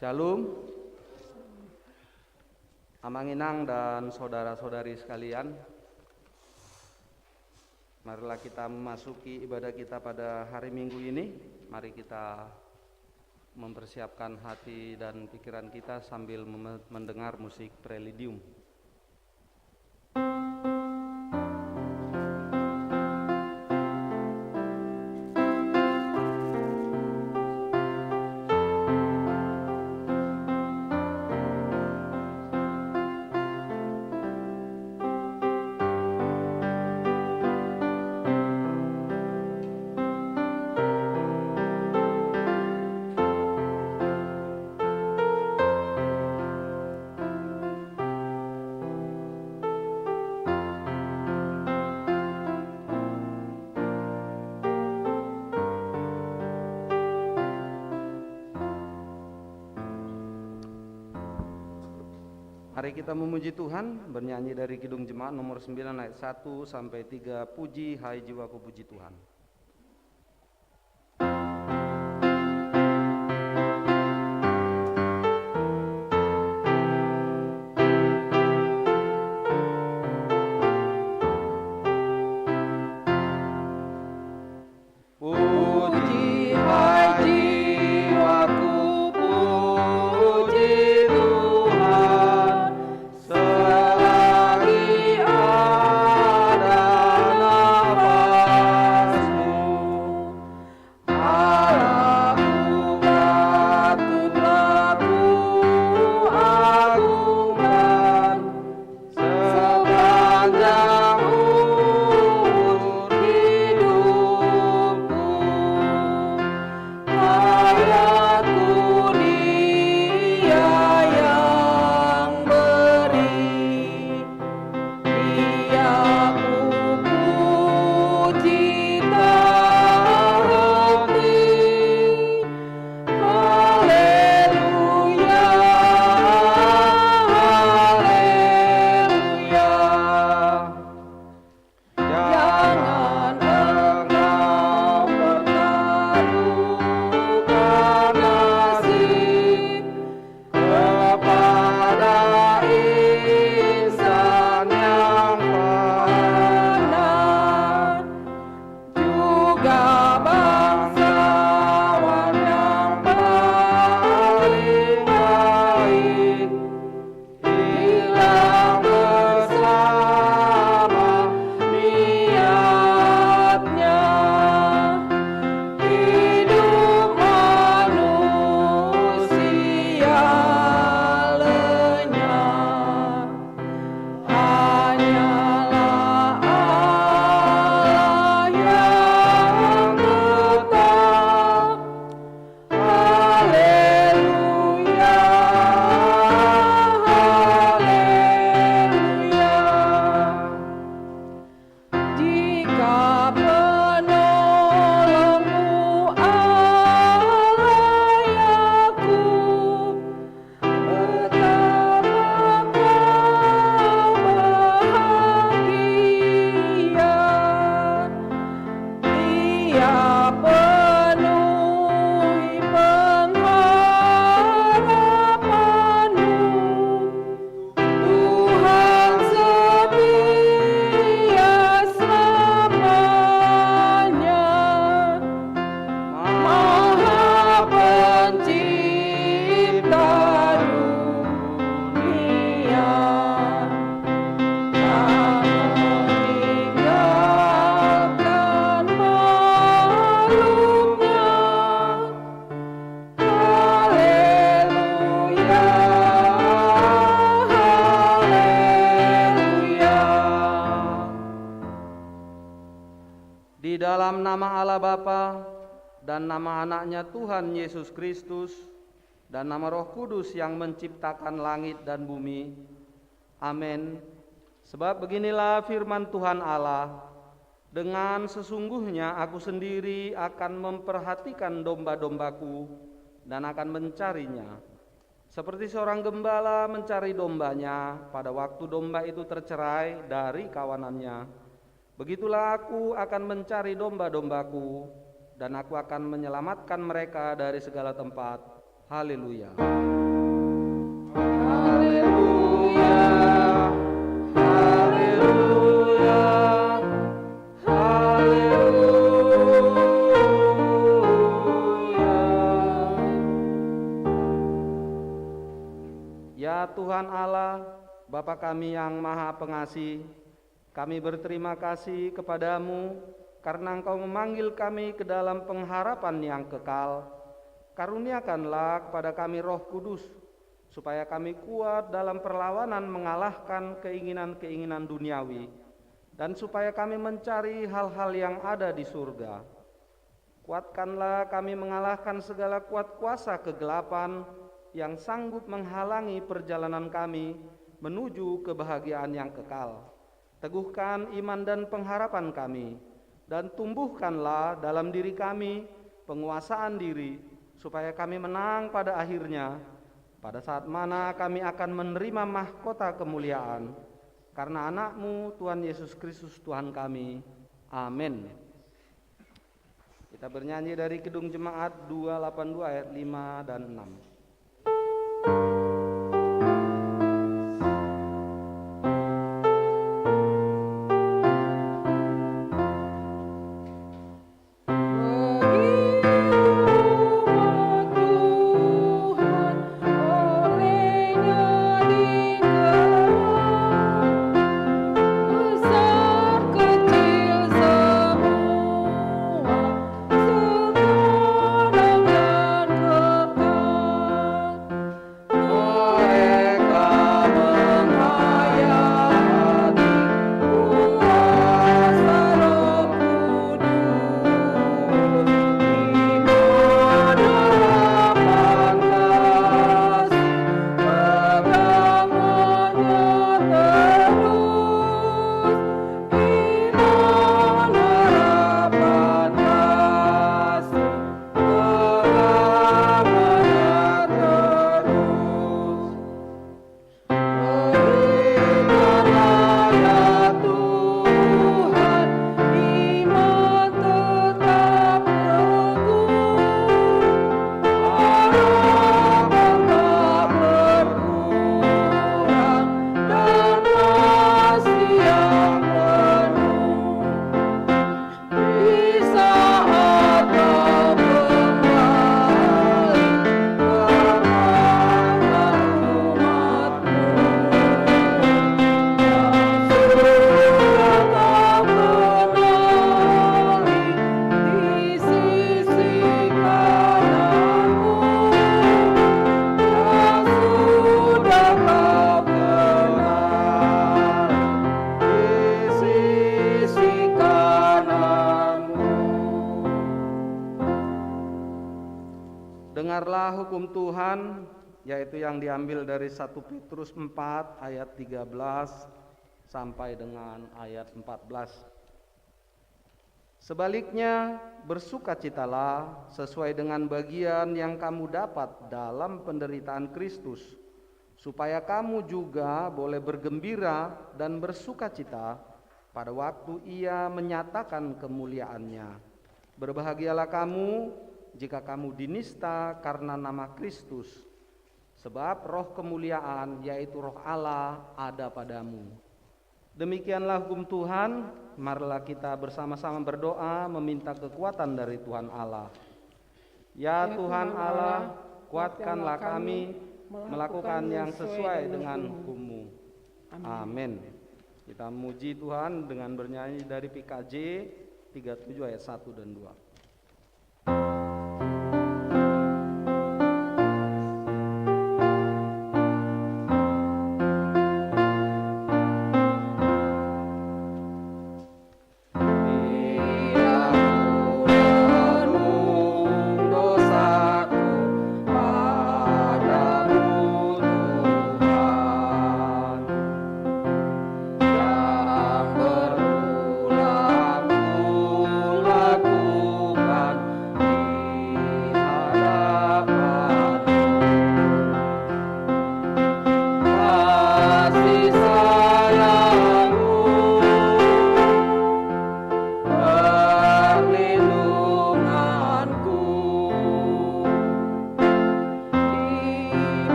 Shalom, Amanginang dan saudara-saudari sekalian. Marilah kita memasuki ibadah kita pada hari Minggu ini. Mari kita mempersiapkan hati dan pikiran kita sambil mendengar musik Preludium. Mari kita memuji Tuhan, bernyanyi dari Kidung Jemaat nomor 9 ayat 1 sampai 3, Puji hai jiwaku puji Tuhan. Di dalam nama Allah Bapa dan nama anaknya Tuhan Yesus Kristus dan nama Roh Kudus yang menciptakan langit dan bumi. Amin. Sebab beginilah firman Tuhan Allah, dengan sesungguhnya aku sendiri akan memperhatikan domba-dombaku dan akan mencarinya. Seperti seorang gembala mencari dombanya pada waktu domba itu tercerai dari kawanannya. Begitulah aku akan mencari domba-dombaku, dan aku akan menyelamatkan mereka dari segala tempat. Haleluya. Haleluya, haleluya, haleluya. Ya Tuhan Allah, Bapa kami yang Maha Pengasih, kami berterima kasih kepadamu karena Engkau memanggil kami ke dalam pengharapan yang kekal. Karuniakanlah kepada kami Roh Kudus, supaya kami kuat dalam perlawanan mengalahkan keinginan-keinginan duniawi, dan supaya kami mencari hal-hal yang ada di surga. Kuatkanlah kami mengalahkan segala kuat kuasa kegelapan yang sanggup menghalangi perjalanan kami menuju kebahagiaan yang kekal. Teguhkan iman dan pengharapan kami, dan tumbuhkanlah dalam diri kami penguasaan diri, supaya kami menang pada akhirnya, pada saat mana kami akan menerima mahkota kemuliaan, karena anak-Mu Tuhan Yesus Kristus Tuhan kami. Amin. Kita bernyanyi dari Kidung Jemaat 282 ayat 5 dan 6. Dengarlah hukum Tuhan, yaitu yang diambil dari 1 Petrus 4 ayat 13 sampai dengan ayat 14. Sebaliknya, bersukacitalah sesuai dengan bagian yang kamu dapat dalam penderitaan Kristus, supaya kamu juga boleh bergembira dan bersukacita pada waktu Ia menyatakan kemuliaannya. Berbahagialah kamu jika kamu dinista karena nama Kristus, sebab roh kemuliaan, yaitu roh Allah, ada padamu. Demikianlah hukum Tuhan. Marilah kita bersama-sama berdoa meminta kekuatan dari Tuhan Allah. Ya Tuhan Allah, kuatkanlah kami melakukan yang sesuai dengan hukum-Mu. Amin. Kita memuji Tuhan dengan bernyanyi dari PKJ 37 ayat 1 dan 2. Yang berulang-ulang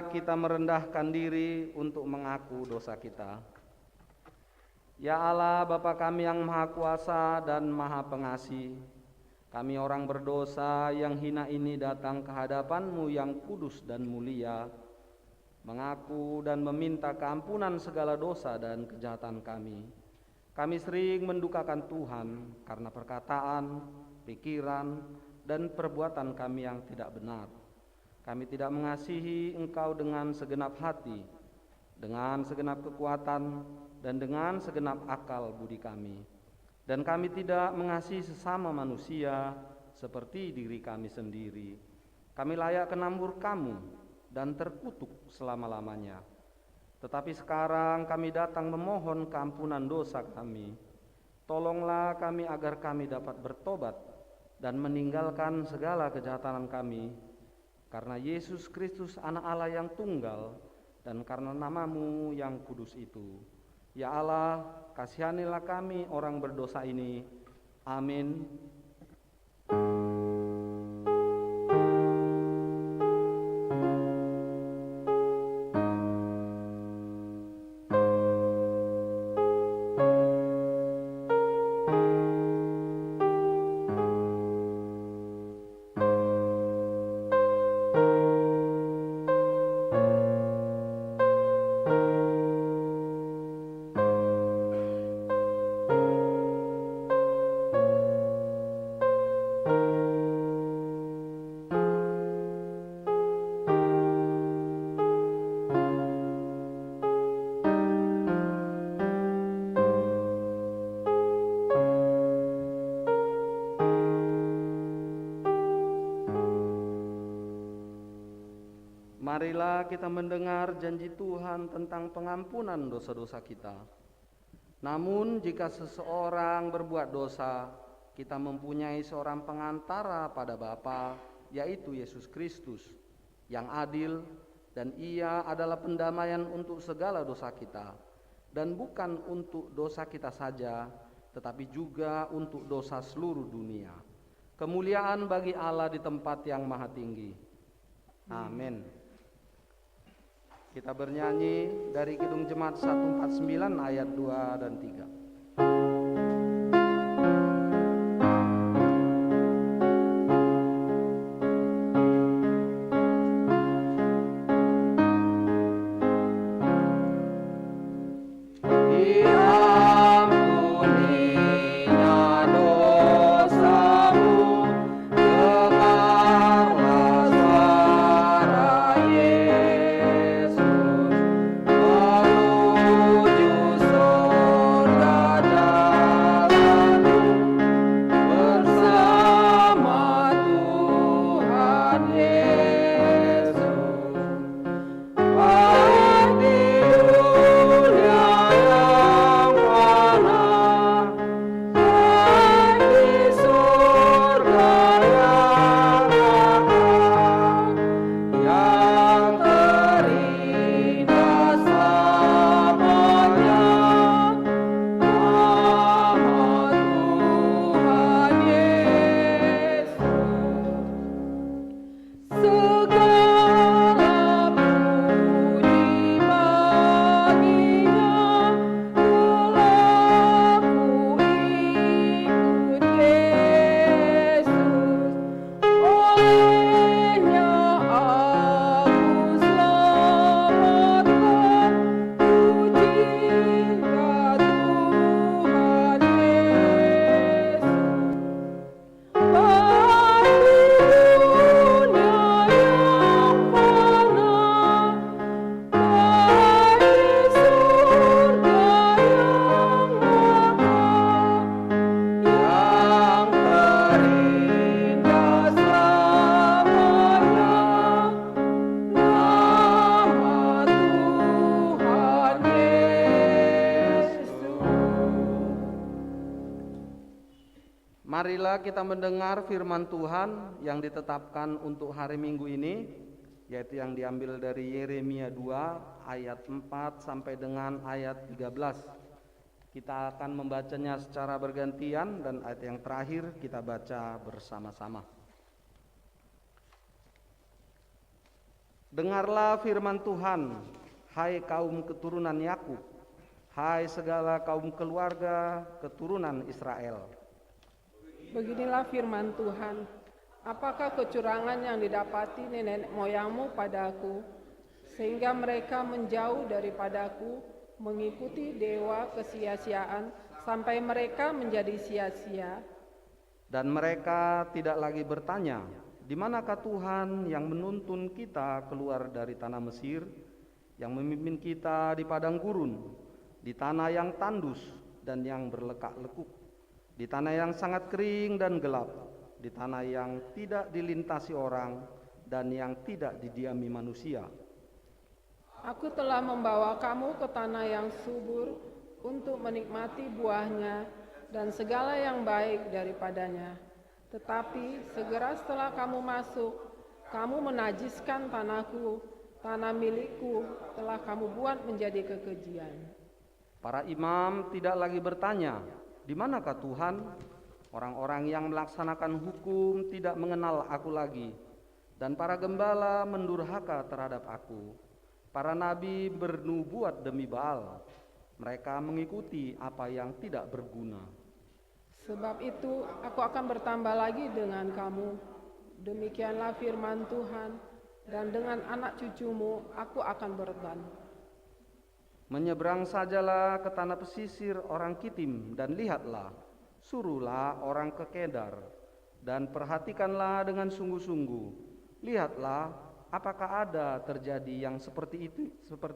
kita merendahkan diri untuk mengaku dosa kita. Ya Allah, Bapa kami yang Maha Kuasa dan Maha Pengasih, kami orang berdosa yang hina ini datang ke hadapan-Mu yang kudus dan mulia, mengaku dan meminta keampunan segala dosa dan kejahatan kami. Kami sering mendukakan Tuhan karena perkataan, pikiran, dan perbuatan kami yang tidak benar. Kami tidak mengasihi Engkau dengan segenap hati, dengan segenap kekuatan, dan dengan segenap akal budi kami. Dan kami tidak mengasihi sesama manusia seperti diri kami sendiri. Kami layak kena murka-Mu dan terkutuk selama-lamanya. Tetapi sekarang kami datang memohon keampunan dosa kami. Tolonglah kami agar kami dapat bertobat dan meninggalkan segala kejahatan kami, karena Yesus Kristus Anak Allah yang tunggal dan karena nama-Mu yang kudus itu. Ya Allah, kasihanilah kami orang berdosa ini. Amin. Marilah kita mendengar janji Tuhan tentang pengampunan dosa-dosa kita. Namun jika seseorang berbuat dosa, kita mempunyai seorang pengantara pada Bapa, yaitu Yesus Kristus, yang adil, dan Ia adalah pendamaian untuk segala dosa kita, dan bukan untuk dosa kita saja, tetapi juga untuk dosa seluruh dunia. Kemuliaan bagi Allah di tempat yang maha tinggi. Amin. Kita bernyanyi dari Kidung Jemaat 149 ayat 2 dan 3. Marilah kita mendengar firman Tuhan yang ditetapkan untuk hari Minggu ini, yaitu yang diambil dari Yeremia 2 ayat 4 sampai dengan ayat 13. Kita akan membacanya secara bergantian dan ayat yang terakhir kita baca bersama-sama. Dengarlah firman Tuhan, hai kaum keturunan Yakub, hai segala kaum keluarga keturunan Israel. Beginilah firman Tuhan, apakah kecurangan yang didapati nenek moyangmu padaku, sehingga mereka menjauh daripadaku, mengikuti dewa kesia-siaan, sampai mereka menjadi sia-sia. Dan mereka tidak lagi bertanya, di manakah Tuhan yang menuntun kita keluar dari tanah Mesir, yang memimpin kita di padang gurun, di tanah yang tandus dan yang berlekak-lekuk, di tanah yang sangat kering dan gelap, di tanah yang tidak dilintasi orang dan yang tidak didiami manusia. Aku telah membawa kamu ke tanah yang subur untuk menikmati buahnya dan segala yang baik daripadanya. Tetapi segera setelah kamu masuk, kamu menajiskan tanahku, tanah milikku telah kamu buat menjadi kekejian. Para imam tidak lagi bertanya, di manakah Tuhan? Orang-orang yang melaksanakan hukum tidak mengenal aku lagi, dan para gembala mendurhaka terhadap aku. Para nabi bernubuat demi Baal, mereka mengikuti apa yang tidak berguna. Sebab itu aku akan bertambah lagi dengan kamu. Demikianlah firman Tuhan, dan dengan anak cucumu aku akan berban. Menyeberang sajalah ke tanah pesisir orang Kitim, dan lihatlah, suruhlah orang ke Kedar, dan perhatikanlah dengan sungguh-sungguh. Lihatlah, apakah ada terjadi yang seperti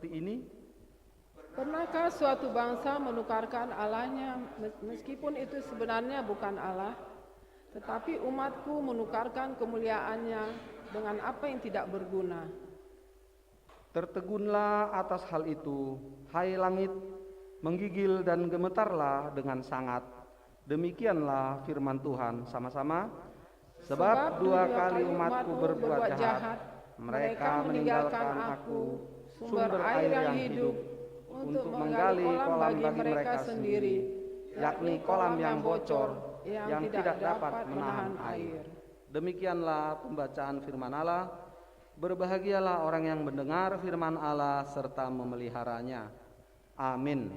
ini? Pernahkah suatu bangsa menukarkan Allahnya, meskipun itu sebenarnya bukan Allah, tetapi umatku menukarkan kemuliaannya dengan apa yang tidak berguna? Tertegunlah atas hal itu, hai langit, menggigil dan gemetarlah dengan sangat. Demikianlah firman Tuhan sama-sama. Sebab dua kali umatku berbuat jahat, mereka meninggalkan aku, sumber air yang hidup, untuk menggali kolam bagi mereka sendiri, yakni kolam yang bocor, yang tidak dapat menahan air. Demikianlah pembacaan firman Allah. Berbahagialah orang yang mendengar firman Allah serta memeliharanya. Amin.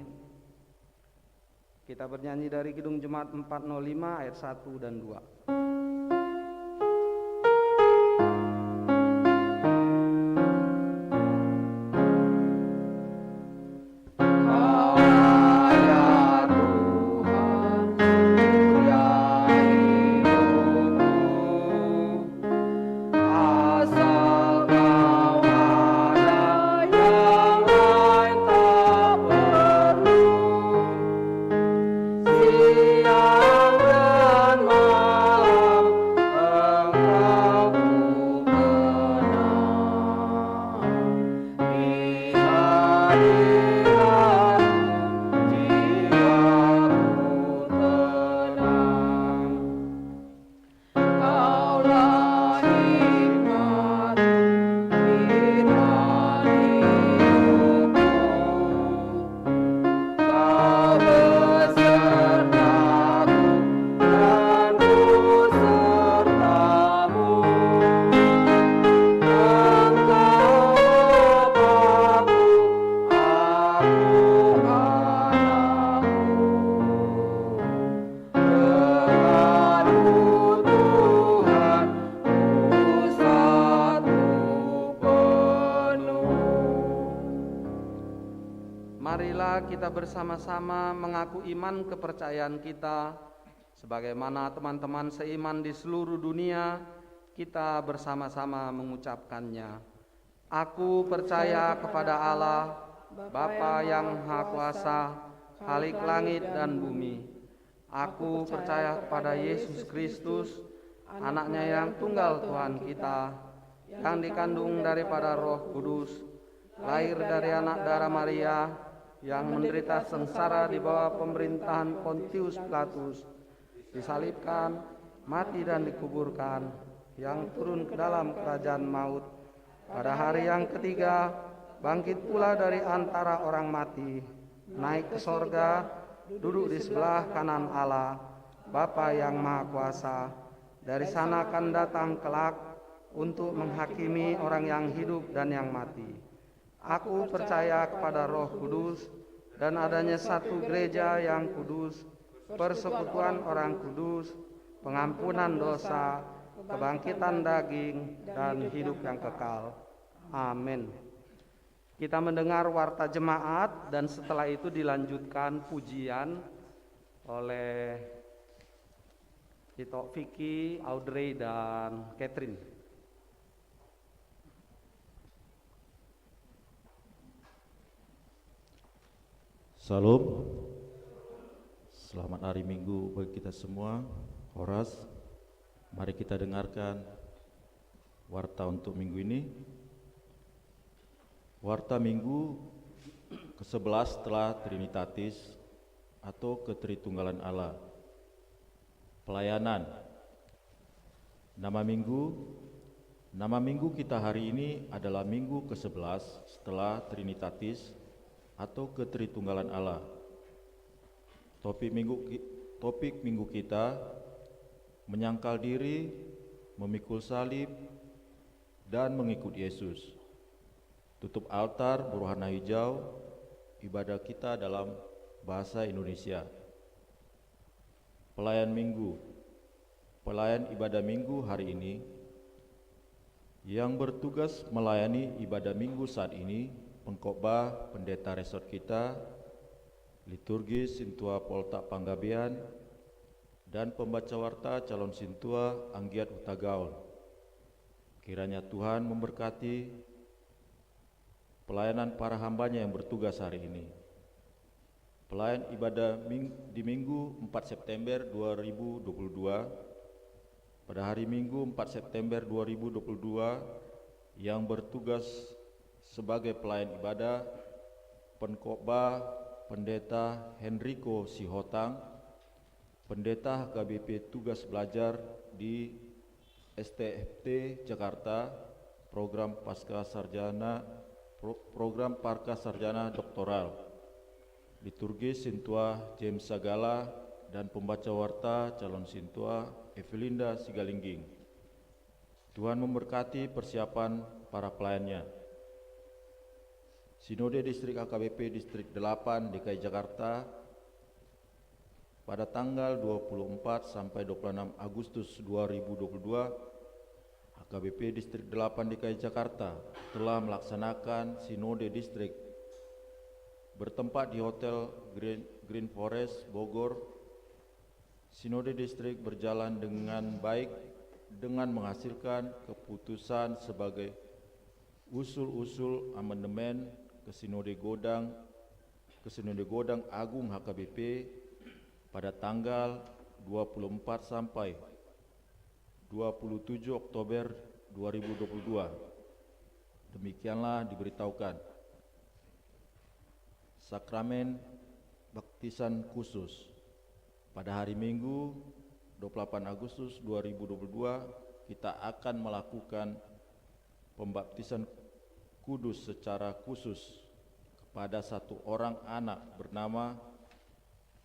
Kita bernyanyi dari Kidung Jemaat 405 ayat 1 dan 2. Marilah kita bersama-sama mengaku iman kepercayaan kita, sebagaimana teman-teman seiman di seluruh dunia, kita bersama-sama mengucapkannya. Aku percaya kepada Allah, Bapa yang Maha Kuasa, Khalik langit dan bumi. Aku percaya kepada Yesus Kristus, Anaknya yang tunggal Tuhan kita, yang dikandung daripada Roh Kudus, lahir dari anak darah Maria, yang menderita sengsara di bawah pemerintahan Pontius Pilatus, disalibkan, mati dan dikuburkan, yang turun ke dalam kerajaan maut, pada hari yang ketiga bangkit pula dari antara orang mati, naik ke sorga, duduk di sebelah kanan Allah, Bapa yang Maha Kuasa. Dari sana akan datang kelak untuk menghakimi orang yang hidup dan yang mati. Aku percaya kepada Roh Kudus dan adanya satu gereja yang kudus, persekutuan orang kudus, pengampunan dosa, kebangkitan daging, dan hidup yang kekal. Amin. Kita mendengar warta jemaat dan setelah itu dilanjutkan pujian oleh Tito, Vicky, Audrey, dan Catherine. Salam, selamat hari Minggu bagi kita semua. Horas, mari kita dengarkan warta untuk minggu ini. Warta minggu ke-11 setelah Trinitatis atau Ketritunggalan Allah. Pelayanan. Nama minggu kita hari ini adalah minggu ke-11 setelah Trinitatis atau Ketritunggalan Allah. Topik minggu kita menyangkal diri, memikul salib, dan mengikut Yesus. Tutup altar berwarna hijau, ibadah kita dalam bahasa Indonesia. Pelayan ibadah minggu hari ini yang bertugas melayani ibadah minggu saat ini pengkhotbah pendeta resort kita, liturgis Sintua Poltak Panggabean, dan pembaca warta calon Sintua Anggiat Utagaul. Kiranya Tuhan memberkati pelayanan para hambanya yang bertugas hari ini. Pelayan ibadah di Minggu 4 September 2022, pada hari Minggu 4 September 2022 yang bertugas sebagai pelayan ibadah pengkhotbah Pendeta Henrico Sihotang, Pendeta HKBP Tugas Belajar di STFT Jakarta, program Parka Sarjana Doktoral, liturgis Sintua James Sagala, dan pembaca warta calon Sintua Evelinda Sigalingging. Tuhan memberkati persiapan para pelayannya. Sinode Distrik HKBP Distrik 8 DKI Jakarta pada tanggal 24 sampai 26 Agustus 2022, HKBP Distrik 8 DKI Jakarta telah melaksanakan Sinode Distrik bertempat di Hotel Green Forest Bogor. Sinode Distrik berjalan dengan baik dengan menghasilkan keputusan sebagai usul-usul amandemen ke Sinode Godang Agung HKBP pada tanggal 24 sampai 27 Oktober 2022. Demikianlah diberitahukan. Sakramen baptisan khusus. Pada hari Minggu 28 Agustus 2022 kita akan melakukan pembaptisan kudus secara khusus kepada satu orang anak bernama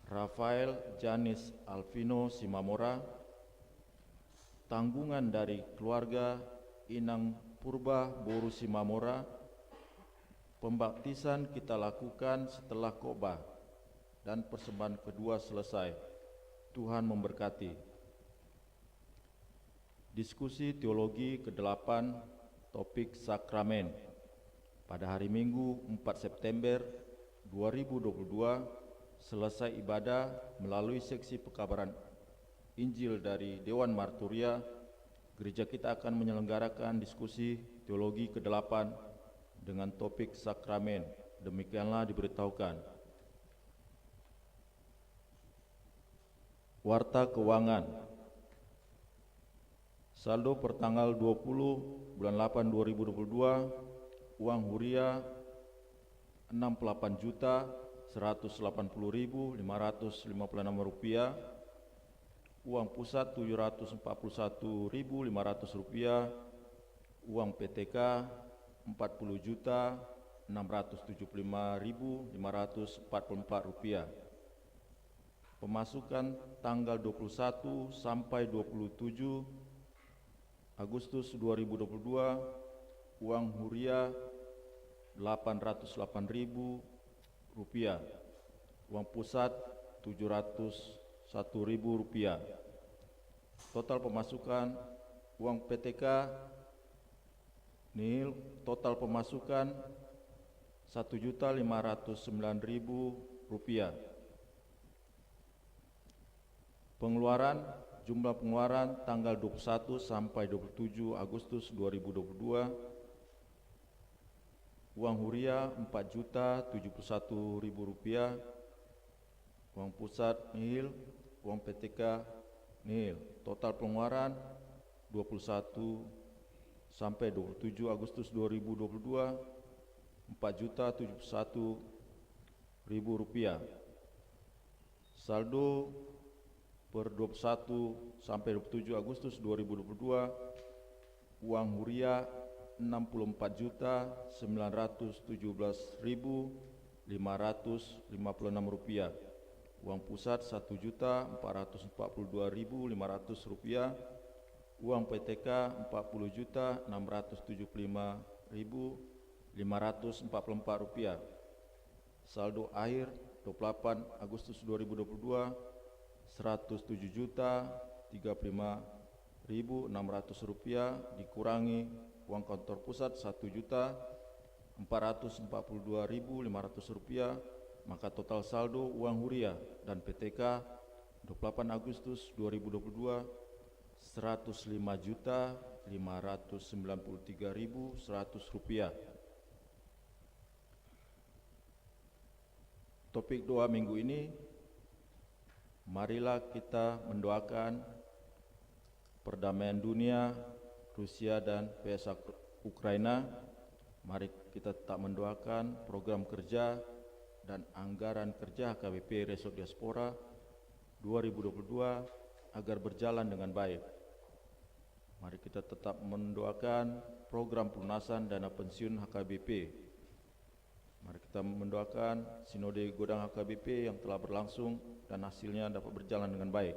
Rafael Janis Alvino Simamora, tanggungan dari keluarga Inang Purba Boru Simamora. Pembaptisan kita lakukan setelah khotbah dan persembahan kedua selesai. Tuhan memberkati. Diskusi teologi ke-8, topik sakramen. Pada hari Minggu 4 September 2022, selesai ibadah melalui seksi pekabaran Injil dari Dewan Marturia, gereja kita akan menyelenggarakan diskusi teologi ke-8 dengan topik sakramen. Demikianlah diberitahukan. Warta keuangan. Saldo pertanggal 20 bulan 8 2022, uang huria 68.180.556 rupiah, uang pusat 741.500 rupiah, uang PTK 40.675.544 rupiah. Pemasukan tanggal 21 sampai 27 Agustus 2022 uang huria Rp808.000, uang pusat Rp701.000. Total pemasukan uang PTK nil, total pemasukan Rp1.509.000. Pengeluaran, jumlah pengeluaran tanggal 21 sampai 27 Agustus 2022, uang huria Rp4.071.000, uang pusat nil, uang PTK nil. Total pengeluaran 21 sampai 27 Agustus 2022 Rp4.071.000. Saldo per 21 sampai 27 Agustus 2022 uang huria Rp60.917.556, uang pusat Rp1.442.500, uang PTK Rp40.675.544. Saldo akhir 28 Agustus 2022 Rp107.035.600 dikurangi uang kantor pusat Rp1.442.500, maka total saldo uang huria dan PTK 28 Agustus 2022 Rp105.593.100. Topik doa minggu ini, marilah kita mendoakan perdamaian dunia, Rusia dan PSA Ukraina. Mari kita tetap mendoakan program kerja dan anggaran kerja HKBP Resort Diaspora 2022 agar berjalan dengan baik. Mari kita tetap mendoakan program pelunasan dana pensiun HKBP. Mari kita mendoakan Sinode Godang HKBP yang telah berlangsung dan hasilnya dapat berjalan dengan baik.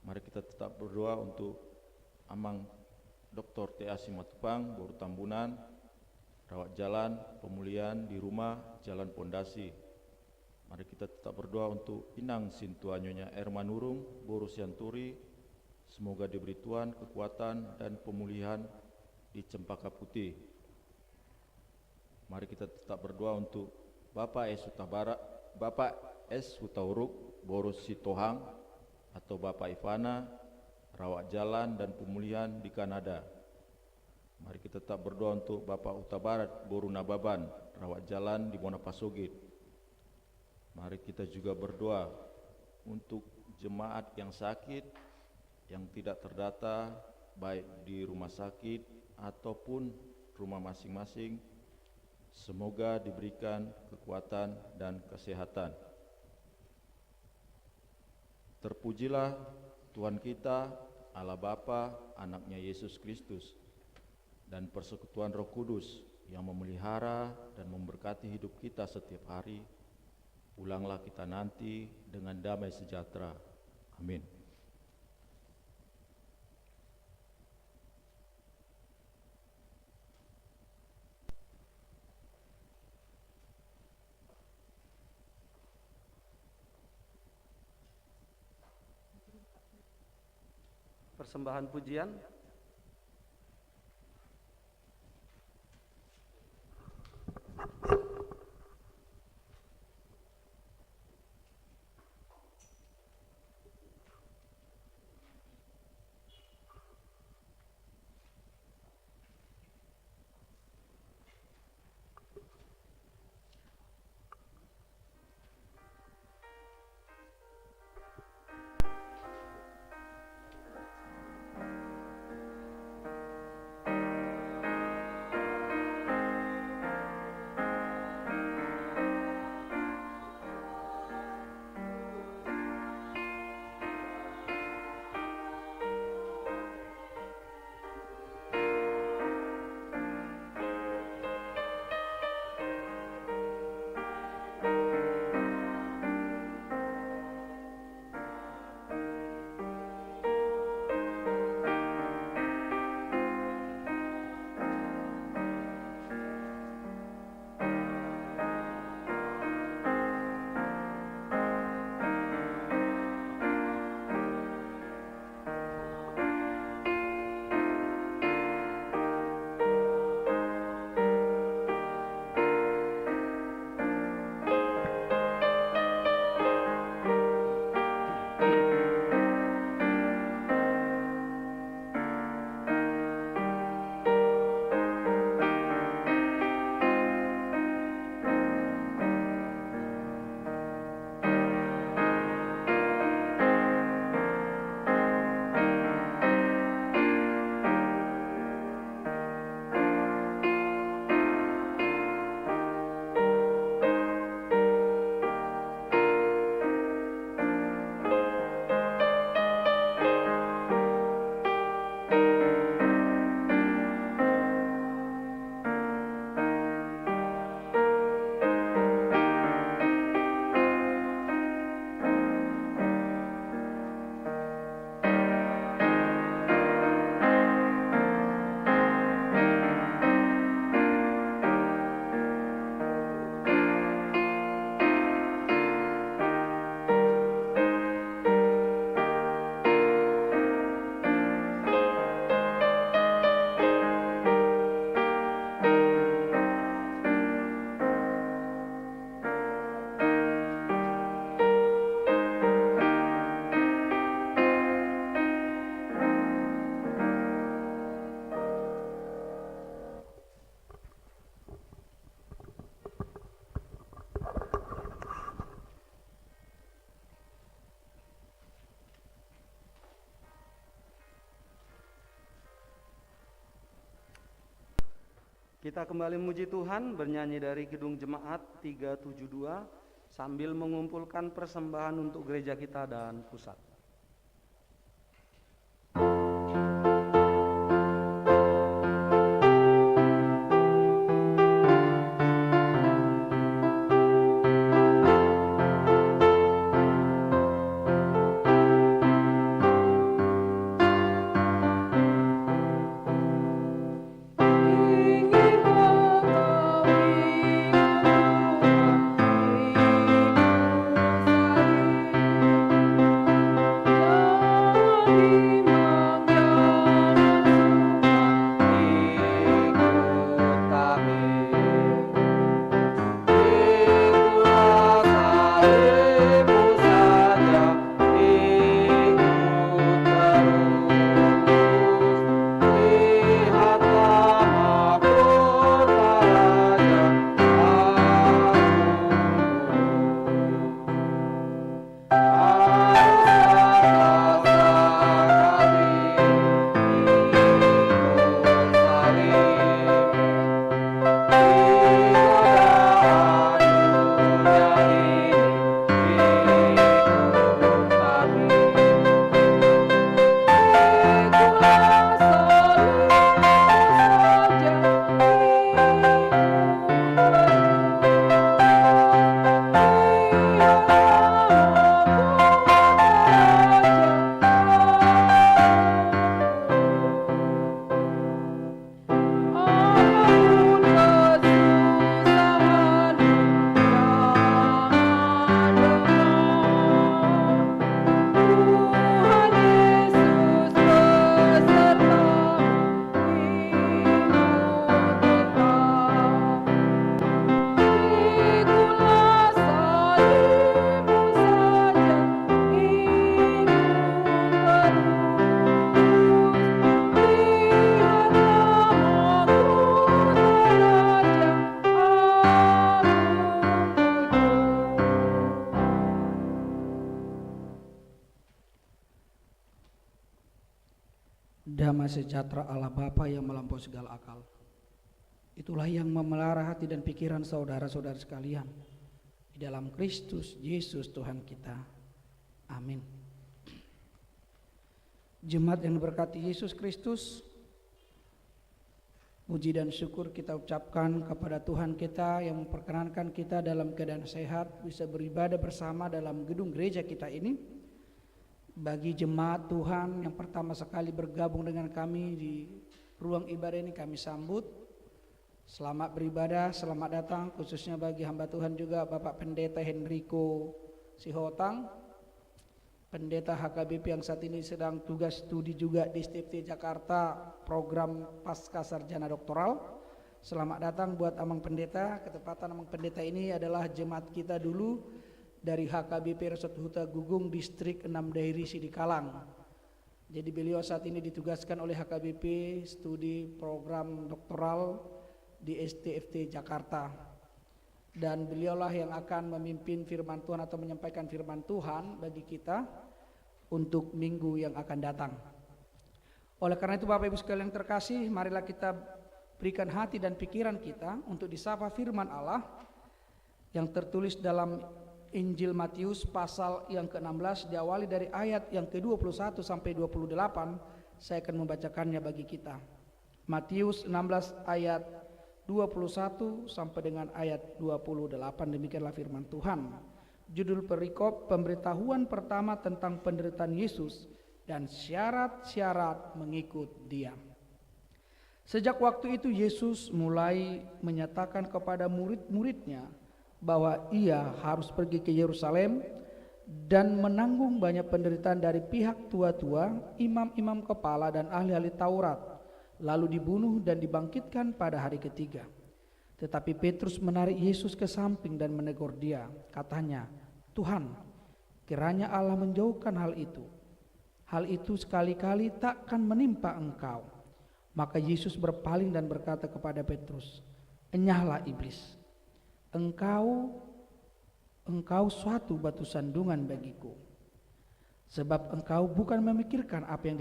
Mari kita tetap berdoa untuk Amang Dr. T.A. Simatupang, Boru Tambunan, rawat jalan, pemulihan di rumah, jalan pondasi. Mari kita tetap berdoa untuk Inang Sintua Nyonya Ermanurung, Boru Sianturi, semoga diberi Tuhan kekuatan dan pemulihan di Cempaka Putih. Mari kita tetap berdoa untuk Bapak S. Hutauruk, Boru Sitohang, atau Bapak Ivana, rawat jalan dan pemulihan di Kanada. Mari kita tetap berdoa untuk Bapak Huta Barat, Boru Nababan, rawat jalan di Monapasogit. Mari kita juga berdoa untuk jemaat yang sakit, yang tidak terdata, baik di rumah sakit ataupun rumah masing-masing. Semoga diberikan kekuatan dan kesehatan. Terpujilah Tuhan kita, Allah Bapa, Anaknya Yesus Kristus, dan persekutuan Roh Kudus yang memelihara dan memberkati hidup kita setiap hari. Pulanglah kita nanti dengan damai sejahtera. Amin. Persembahan pujian. Kita kembali memuji Tuhan bernyanyi dari Kidung Jemaat 372 sambil mengumpulkan persembahan untuk gereja kita dan pusat. Damai sejahtera Allah Bapa yang melampaui segala akal, itulah yang memelihara hati dan pikiran saudara-saudara sekalian di dalam Kristus Yesus Tuhan kita. Amin. Jemaat yang diberkati Yesus Kristus, puji dan syukur kita ucapkan kepada Tuhan kita yang memperkenankan kita dalam keadaan sehat bisa beribadah bersama dalam gedung gereja kita ini. Bagi jemaat Tuhan yang pertama sekali bergabung dengan kami di ruang ibadah ini, kami sambut. Selamat beribadah, selamat datang, khususnya bagi hamba Tuhan juga Bapak Pendeta Henrico Sihotang, Pendeta HKBP yang saat ini sedang tugas studi juga di STFT Jakarta, program pasca sarjana doktoral. Selamat datang buat Amang Pendeta. Ketepatan Amang Pendeta ini adalah jemaat kita dulu dari HKBP Resort Huta Gugung Distrik 6 Dairi Sidikalang. Jadi beliau saat ini ditugaskan oleh HKBP studi program doktoral di STFT Jakarta. Dan beliaulah yang akan memimpin firman Tuhan atau menyampaikan firman Tuhan bagi kita untuk minggu yang akan datang. Oleh karena itu Bapak Ibu sekalian terkasih, marilah kita berikan hati dan pikiran kita untuk disapa firman Allah yang tertulis dalam Injil Matius pasal yang ke-16, diawali dari ayat yang ke-21 sampai 28. Saya akan membacakannya bagi kita. Matius 16 ayat 21 sampai dengan ayat 28, demikianlah firman Tuhan. Judul perikop, pemberitahuan pertama tentang penderitaan Yesus dan syarat-syarat mengikut Dia. Sejak waktu itu Yesus mulai menyatakan kepada murid-muridnya bahwa ia harus pergi ke Yerusalem dan menanggung banyak penderitaan dari pihak tua-tua, imam-imam kepala dan ahli-ahli Taurat, lalu dibunuh dan dibangkitkan pada hari ketiga. Tetapi Petrus menarik Yesus ke samping dan menegur dia. Katanya, Tuhan, kiranya Allah menjauhkan hal itu. Hal itu sekali-kali takkan menimpa engkau. Maka Yesus berpaling dan berkata kepada Petrus, enyahlah iblis. Engkau suatu batu sandungan bagiku, sebab engkau bukan memikirkan apa yang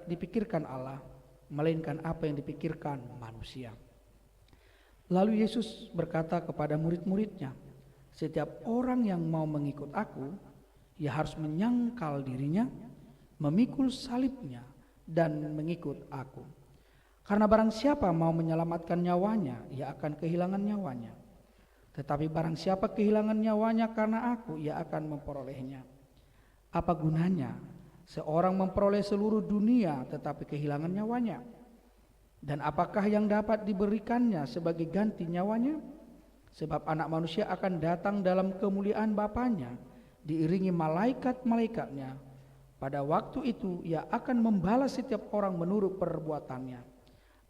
dipikirkan Allah, melainkan apa yang dipikirkan manusia. Lalu Yesus berkata kepada murid-muridnya, setiap orang yang mau mengikut aku, ia harus menyangkal dirinya, memikul salibnya, dan mengikut aku. Karena barang siapa mau menyelamatkan nyawanya, ia akan kehilangan nyawanya. Tetapi barang siapa kehilangan nyawanya karena aku, ia akan memperolehnya. Apa gunanya seorang memperoleh seluruh dunia tetapi kehilangan nyawanya? Dan apakah yang dapat diberikannya sebagai ganti nyawanya? Sebab anak manusia akan datang dalam kemuliaan Bapanya, diiringi malaikat-malaikatnya. Pada waktu itu ia akan membalas setiap orang menurut perbuatannya.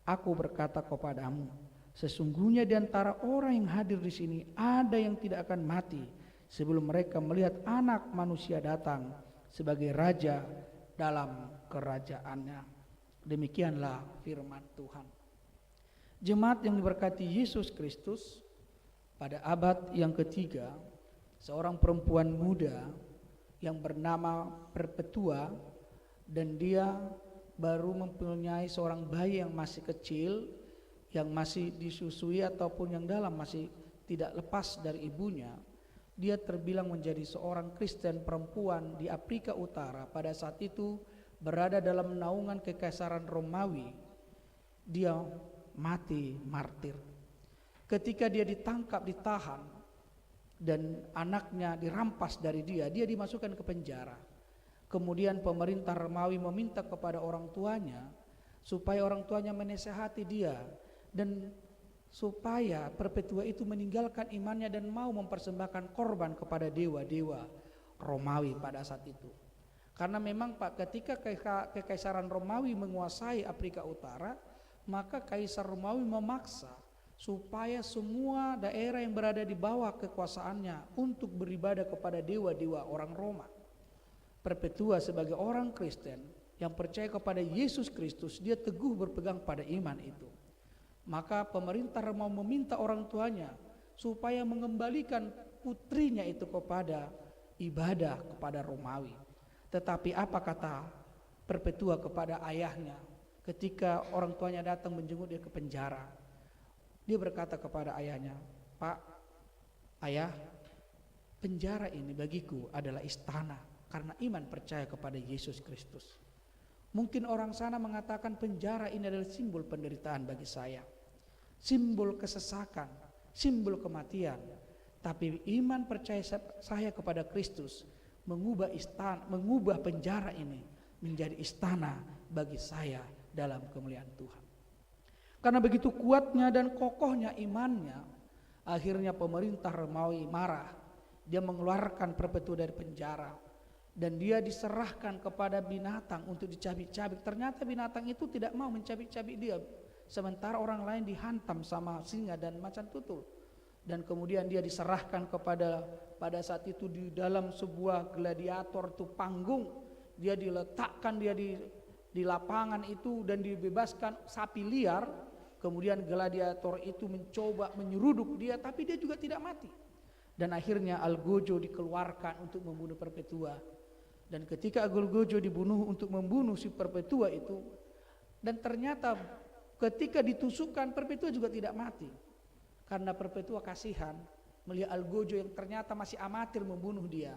Aku berkata kepadamu, sesungguhnya di antara orang yang hadir di sini ada yang tidak akan mati sebelum mereka melihat Anak Manusia datang sebagai Raja dalam kerajaannya. Demikianlah firman Tuhan. Jemaat yang diberkati Yesus Kristus, pada abad yang ketiga, seorang perempuan muda yang bernama Perpetua, dan dia baru mempunyai seorang bayi yang masih kecil, yang masih disusui ataupun yang dalam masih tidak lepas dari ibunya. Dia terbilang menjadi seorang Kristen perempuan di Afrika Utara. Pada saat itu berada dalam naungan kekaisaran Romawi. Dia mati martir. Ketika dia ditangkap, ditahan, dan anaknya dirampas dari dia dimasukkan ke penjara. Kemudian pemerintah Romawi meminta kepada orang tuanya supaya orang tuanya menasihati dia dan supaya Perpetua itu meninggalkan imannya dan mau mempersembahkan korban kepada dewa-dewa Romawi pada saat itu. Karena memang Pak, ketika kekaisaran Romawi menguasai Afrika Utara, maka Kaisar Romawi memaksa supaya semua daerah yang berada di bawah kekuasaannya untuk beribadah kepada dewa-dewa orang Roma. Perpetua sebagai orang Kristen yang percaya kepada Yesus Kristus, dia teguh berpegang pada iman itu. Maka pemerintah mau meminta orang tuanya supaya mengembalikan putrinya itu kepada ibadah kepada Romawi. Tetapi apa kata Perpetua kepada ayahnya ketika orang tuanya datang menjenguk dia ke penjara? Dia berkata kepada ayahnya, Pak, ayah, penjara ini bagiku adalah istana karena iman percaya kepada Yesus Kristus. Mungkin orang sana mengatakan penjara ini adalah simbol penderitaan bagi saya, simbol kesesakan, simbol kematian. Tapi iman percaya saya kepada Kristus mengubah penjara ini menjadi istana bagi saya dalam kemuliaan Tuhan. Karena begitu kuatnya dan kokohnya imannya, akhirnya pemerintah Romawi marah. Dia mengeluarkan Perpetua dari penjara dan dia diserahkan kepada binatang untuk dicabik-cabik. Ternyata binatang itu tidak mau mencabik-cabik dia, sementara orang lain dihantam sama singa dan macan tutul. Dan kemudian dia diserahkan pada saat itu di dalam sebuah gladiator itu panggung. Dia diletakkan di lapangan itu dan dibebaskan sapi liar. Kemudian gladiator itu mencoba menyeruduk dia, tapi dia juga tidak mati. Dan akhirnya Algojo dikeluarkan untuk membunuh Perpetua. Dan ketika Algojo dibunuh untuk membunuh si Perpetua itu, dan ternyata ketika ditusukkan Perpetua juga tidak mati. Karena Perpetua kasihan melihat Algojo yang ternyata masih amatir membunuh dia.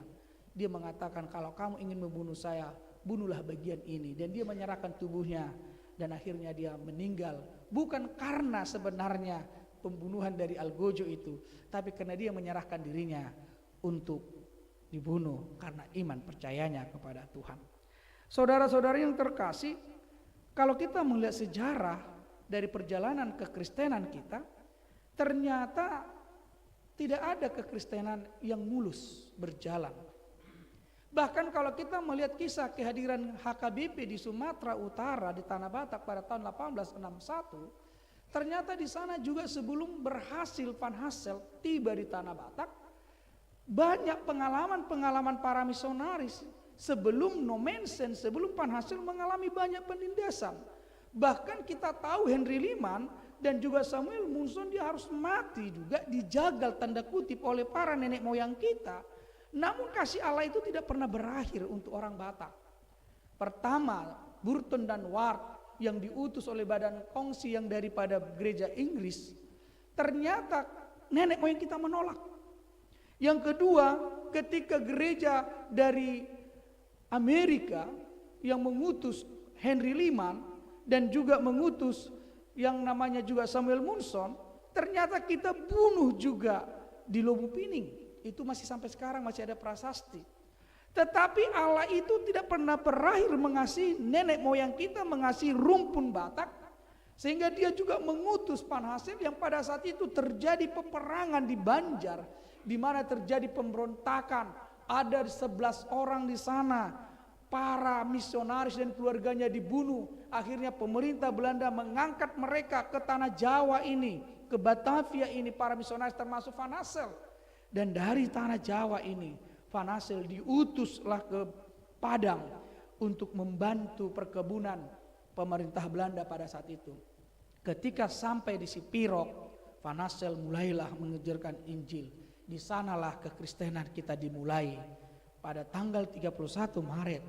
Dia mengatakan, kalau kamu ingin membunuh saya, bunuhlah bagian ini. Dan dia menyerahkan tubuhnya dan akhirnya dia meninggal. Bukan karena sebenarnya pembunuhan dari Algojo itu, tapi karena dia menyerahkan dirinya untuk dibunuh karena iman percayanya kepada Tuhan. Saudara-saudara yang terkasih, kalau kita melihat sejarah dari perjalanan kekristenan kita, ternyata tidak ada kekristenan yang mulus berjalan. Bahkan kalau kita melihat kisah kehadiran HKBP di Sumatera Utara di Tanah Batak pada tahun 1861, ternyata di sana juga sebelum berhasil Van Hassel tiba di Tanah Batak, banyak pengalaman-pengalaman para misionaris sebelum Nommensen, sebelum Van Hassel mengalami banyak penindasan. Bahkan kita tahu Henry Liman dan juga Samuel Munson dia harus mati juga, dijagal tanda kutip oleh para nenek moyang kita. Namun kasih Allah itu tidak pernah berakhir untuk orang Batak. Pertama, Burton dan Ward yang diutus oleh badan kongsi yang daripada gereja Inggris, ternyata nenek moyang kita menolak. Yang kedua, ketika gereja dari Amerika yang mengutus Henry Liman dan juga mengutus yang namanya juga Samuel Munson, ternyata kita bunuh juga di Lobupining. Itu masih sampai sekarang masih ada prasasti. Tetapi Allah itu tidak pernah berakhir mengasihi nenek moyang kita, mengasihi rumpun Batak, sehingga dia juga mengutus Panhasil yang pada saat itu terjadi peperangan di Banjar, di mana terjadi pemberontakan. Ada 11 orang di sana, para misionaris dan keluarganya dibunuh. Akhirnya pemerintah Belanda mengangkat mereka ke tanah Jawa ini, ke Batavia ini, para misionaris termasuk Van Hassel. Dan dari tanah Jawa ini Van Hassel diutuslah ke Padang untuk membantu perkebunan pemerintah Belanda pada saat itu. Ketika sampai di Sipirok, Van Hassel mulailah mengajarkan Injil. Di sanalah kekristenan kita dimulai. Pada tanggal 31 Maret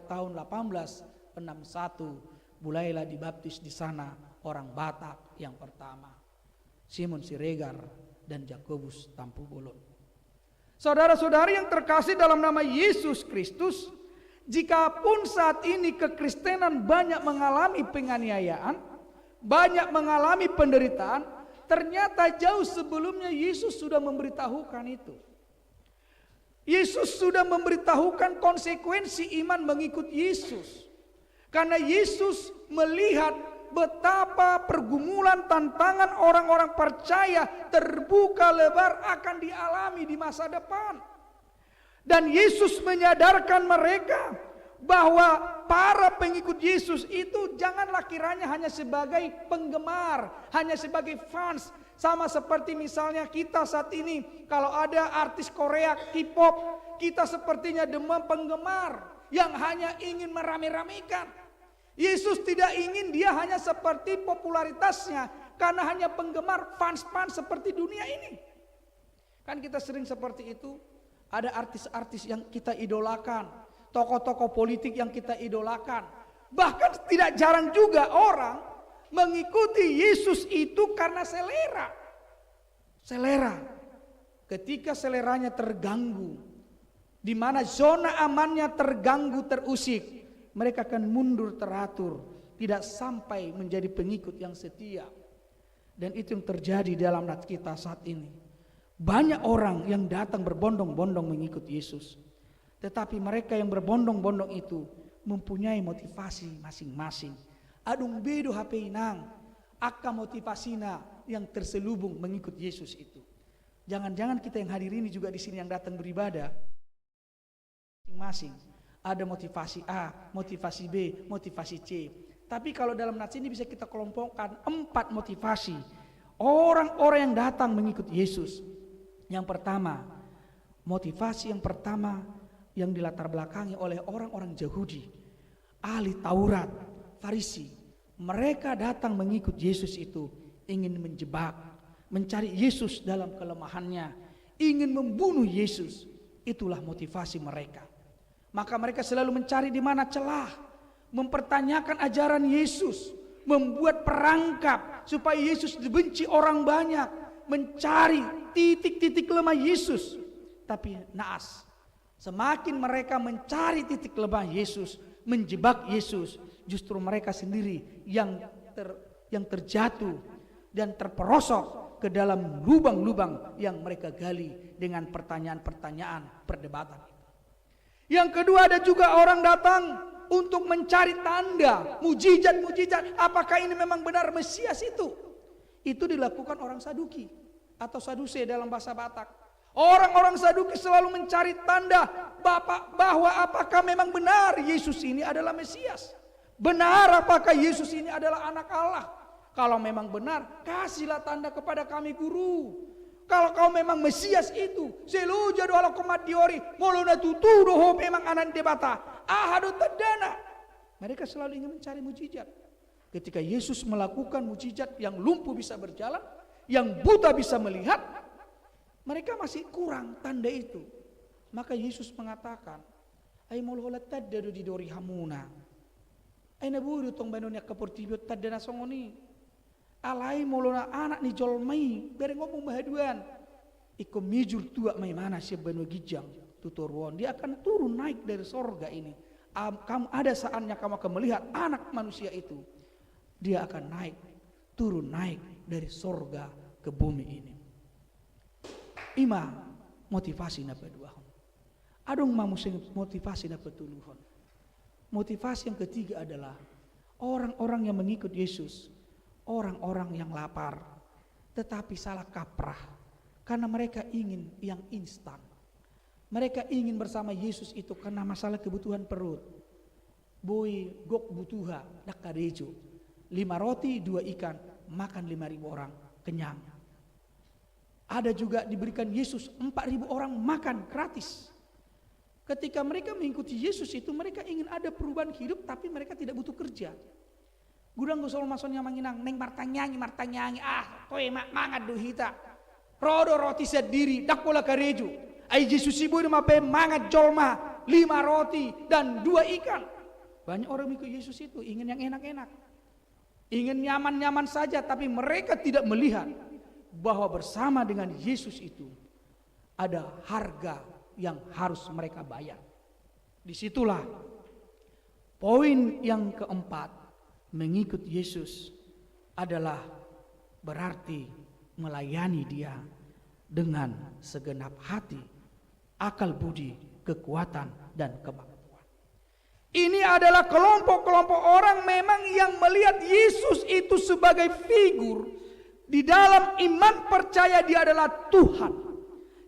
tahun 1861 mulailah dibaptis di sana orang Batak yang pertama, Simon Siregar dan Jakobus Tampubolon. Saudara-saudari yang terkasih dalam nama Yesus Kristus, jikapun saat ini kekristenan banyak mengalami penganiayaan, banyak mengalami penderitaan, ternyata jauh sebelumnya Yesus sudah memberitahukan itu. Yesus sudah memberitahukan konsekuensi iman mengikut Yesus. Karena Yesus melihat betapa pergumulan tantangan orang-orang percaya terbuka lebar akan dialami di masa depan. Dan Yesus menyadarkan mereka bahwa para pengikut Yesus itu janganlah kiranya hanya sebagai penggemar, hanya sebagai fans. Sama seperti misalnya kita saat ini, kalau ada artis Korea K-pop, kita sepertinya demam penggemar yang hanya ingin merame-ramekan. Yesus tidak ingin dia hanya seperti popularitasnya, karena hanya penggemar fans-fans seperti dunia ini. Kan kita sering seperti itu. Ada artis-artis yang kita idolakan, tokoh-tokoh politik yang kita idolakan. Bahkan tidak jarang juga orang mengikuti Yesus itu karena selera. Selera. Ketika seleranya terganggu, di mana zona amannya terganggu, terusik, mereka akan mundur teratur, tidak sampai menjadi pengikut yang setia. Dan itu yang terjadi dalam nat kita saat ini. Banyak orang yang datang berbondong-bondong mengikut Yesus. Tetapi mereka yang berbondong-bondong itu mempunyai motivasi masing-masing. Adung bedo HP inang, akka motivasina yang terselubung mengikut Yesus itu. Jangan-jangan kita yang hadir ini juga di sini yang datang beribadah masing-masing. Ada motivasi A, motivasi B, motivasi C. Tapi kalau dalam nats ini bisa kita kelompokkan 4 motivasi orang-orang yang datang mengikut Yesus. Yang pertama, motivasi yang pertama yang dilatar belakangi oleh orang-orang Yahudi, ahli Taurat, Farisi. Mereka datang mengikut Yesus itu ingin menjebak, mencari Yesus dalam kelemahannya, ingin membunuh Yesus. Itulah motivasi mereka. Maka mereka selalu mencari di mana celah, mempertanyakan ajaran Yesus, membuat perangkap supaya Yesus dibenci orang banyak, mencari titik-titik lemah Yesus. Tapi naas, semakin mereka mencari titik lemah Yesus, menjebak Yesus, justru mereka sendiri yang terjatuh dan terperosok ke dalam lubang-lubang yang mereka gali dengan pertanyaan-pertanyaan, perdebatan. Yang kedua, ada juga orang datang untuk mencari tanda, mujizat-mujizat. Apakah ini memang benar Mesias itu? Itu dilakukan orang Saduki atau Saduse dalam bahasa Batak. Orang-orang Saduki selalu mencari tanda bahwa apakah memang benar Yesus ini adalah Mesias. Benar apakah Yesus ini adalah anak Allah. Kalau memang benar, kasihlah tanda kepada kami guru. Kalau kau memang Mesias itu, selu jadu ala komat diori, molona tutu doho memang anan debata, ahadu tadana. Mereka selalu ingin mencari mujizat. Ketika Yesus melakukan mujizat, yang lumpuh bisa berjalan, yang buta bisa melihat, mereka masih kurang tanda itu. Maka Yesus mengatakan, ay molhola tadadu di dori hamuna, ay naburu tong banonya kaportibio tadana songoni. Alai molona anak ni jolmai bere ngomong bahaduan. Iko mijur tua mai mana sebenu gijang tuturwon. Dia akan turun naik dari sorga ini. Kamu ada saatnya kamu akan melihat anak manusia itu. Dia akan naik, turun naik dari sorga ke bumi ini. Ima motivasi na peduahon. Adong mamusing motivasi na petuluhon. Motivasi yang ketiga adalah orang-orang yang mengikut Yesus. Orang-orang yang lapar tetapi salah kaprah karena mereka ingin yang instan. Mereka ingin bersama Yesus itu karena masalah kebutuhan perut. Boy gok butuha dak karejo. 5 roti 2 ikan makan 5.000 orang kenyang. Ada juga diberikan Yesus 4.000 orang makan gratis. Ketika mereka mengikuti Yesus itu mereka ingin ada perubahan hidup tapi mereka tidak butuh kerja. Gudang gusol masonnya manginang neng martanyangi koe mangat duhita rodo roti sendiri dak pola kareju ai Yesus ibu mape mangat jolma 5 roti dan 2 ikan. Banyak orang ikut Yesus itu ingin yang enak-enak, ingin nyaman-nyaman saja, tapi mereka tidak melihat bahwa bersama dengan Yesus itu ada harga yang harus mereka bayar. Disitulah poin yang keempat. Mengikut Yesus adalah berarti melayani Dia dengan segenap hati, akal budi, kekuatan, dan kemampuan. Ini adalah kelompok-kelompok orang memang yang melihat Yesus itu sebagai figur. Di dalam iman percaya Dia adalah Tuhan.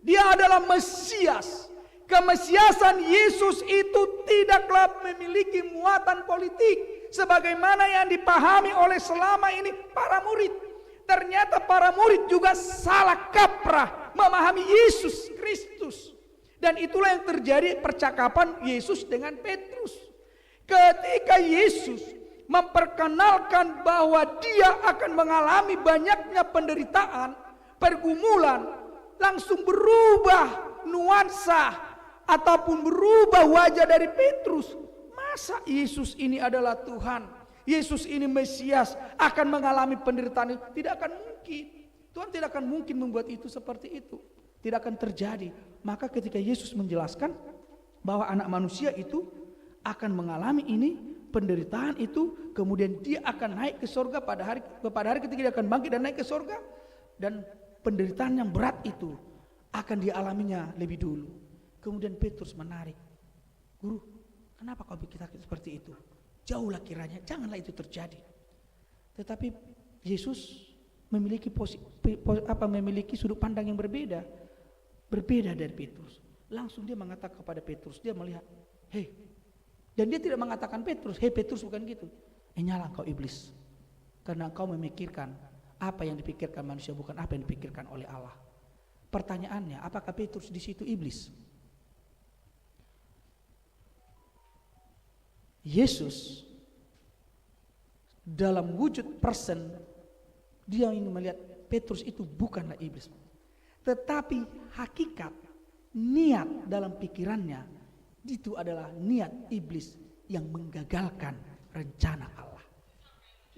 Dia adalah Mesias. Kemesiasan Yesus itu tidaklah memiliki muatan politik sebagaimana yang dipahami oleh selama ini para murid. Ternyata para murid juga salah kaprah memahami Yesus Kristus. Dan itulah yang terjadi percakapan Yesus dengan Petrus. Ketika Yesus memperkenalkan bahwa Dia akan mengalami banyaknya penderitaan, pergumulan, langsung berubah nuansa ataupun berubah wajah dari Petrus. Masa Yesus ini adalah Tuhan, Yesus ini Mesias akan mengalami penderitaan? Tidak akan mungkin. Tuhan tidak akan mungkin membuat itu seperti itu. Tidak akan terjadi. Maka ketika Yesus menjelaskan bahwa anak manusia itu akan mengalami ini, penderitaan itu, kemudian Dia akan naik ke sorga pada hari ketika Dia akan bangkit dan naik ke sorga, dan penderitaan yang berat itu akan dialaminya lebih dulu. Kemudian Petrus menarik, Guru, kenapa kau bikin seperti itu? Jauhlah kiranya, janganlah itu terjadi. Tetapi Yesus memiliki memiliki sudut pandang yang berbeda dari Petrus. Langsung Dia mengatakan kepada Petrus, Dia melihat, hei, dan Dia tidak mengatakan Petrus, hei Petrus, bukan gitu. Nyala kau iblis, karena kau memikirkan apa yang dipikirkan manusia, bukan apa yang dipikirkan oleh Allah. Pertanyaannya, apakah Petrus di situ iblis? Yesus dalam wujud person, Dia ingin melihat Petrus itu bukanlah iblis, tetapi hakikat niat dalam pikirannya itu adalah niat iblis yang menggagalkan rencana Allah.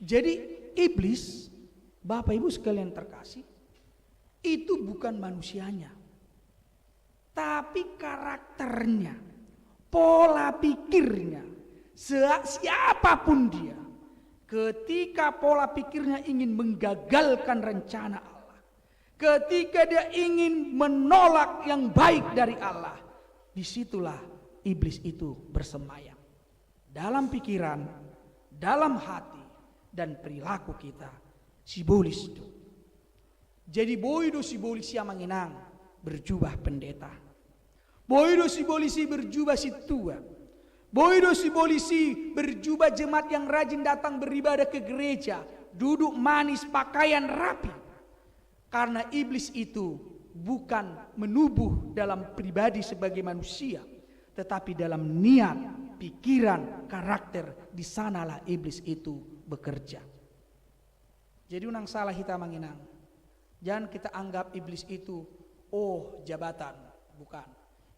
Jadi iblis, Bapak Ibu sekalian terkasih, itu bukan manusianya, tapi karakternya, pola pikirnya. Siapapun dia, ketika pola pikirnya ingin menggagalkan rencana Allah, ketika dia ingin menolak yang baik dari Allah, disitulah iblis itu bersemayam dalam pikiran, dalam hati, dan perilaku kita. Sibolis itu. Jadi boido sibolis yang mengenang berjubah pendeta, boido sibolisi berjubah si tua, boido sibolisi berjubah jemaat yang rajin datang beribadah ke gereja, duduk manis, pakaian rapi. Karena iblis itu bukan menubuh dalam pribadi sebagai manusia, tetapi dalam niat, pikiran, karakter, di sanalah iblis itu bekerja. Jadi unang salah kita menginang. Jangan kita anggap iblis itu jabatan, bukan.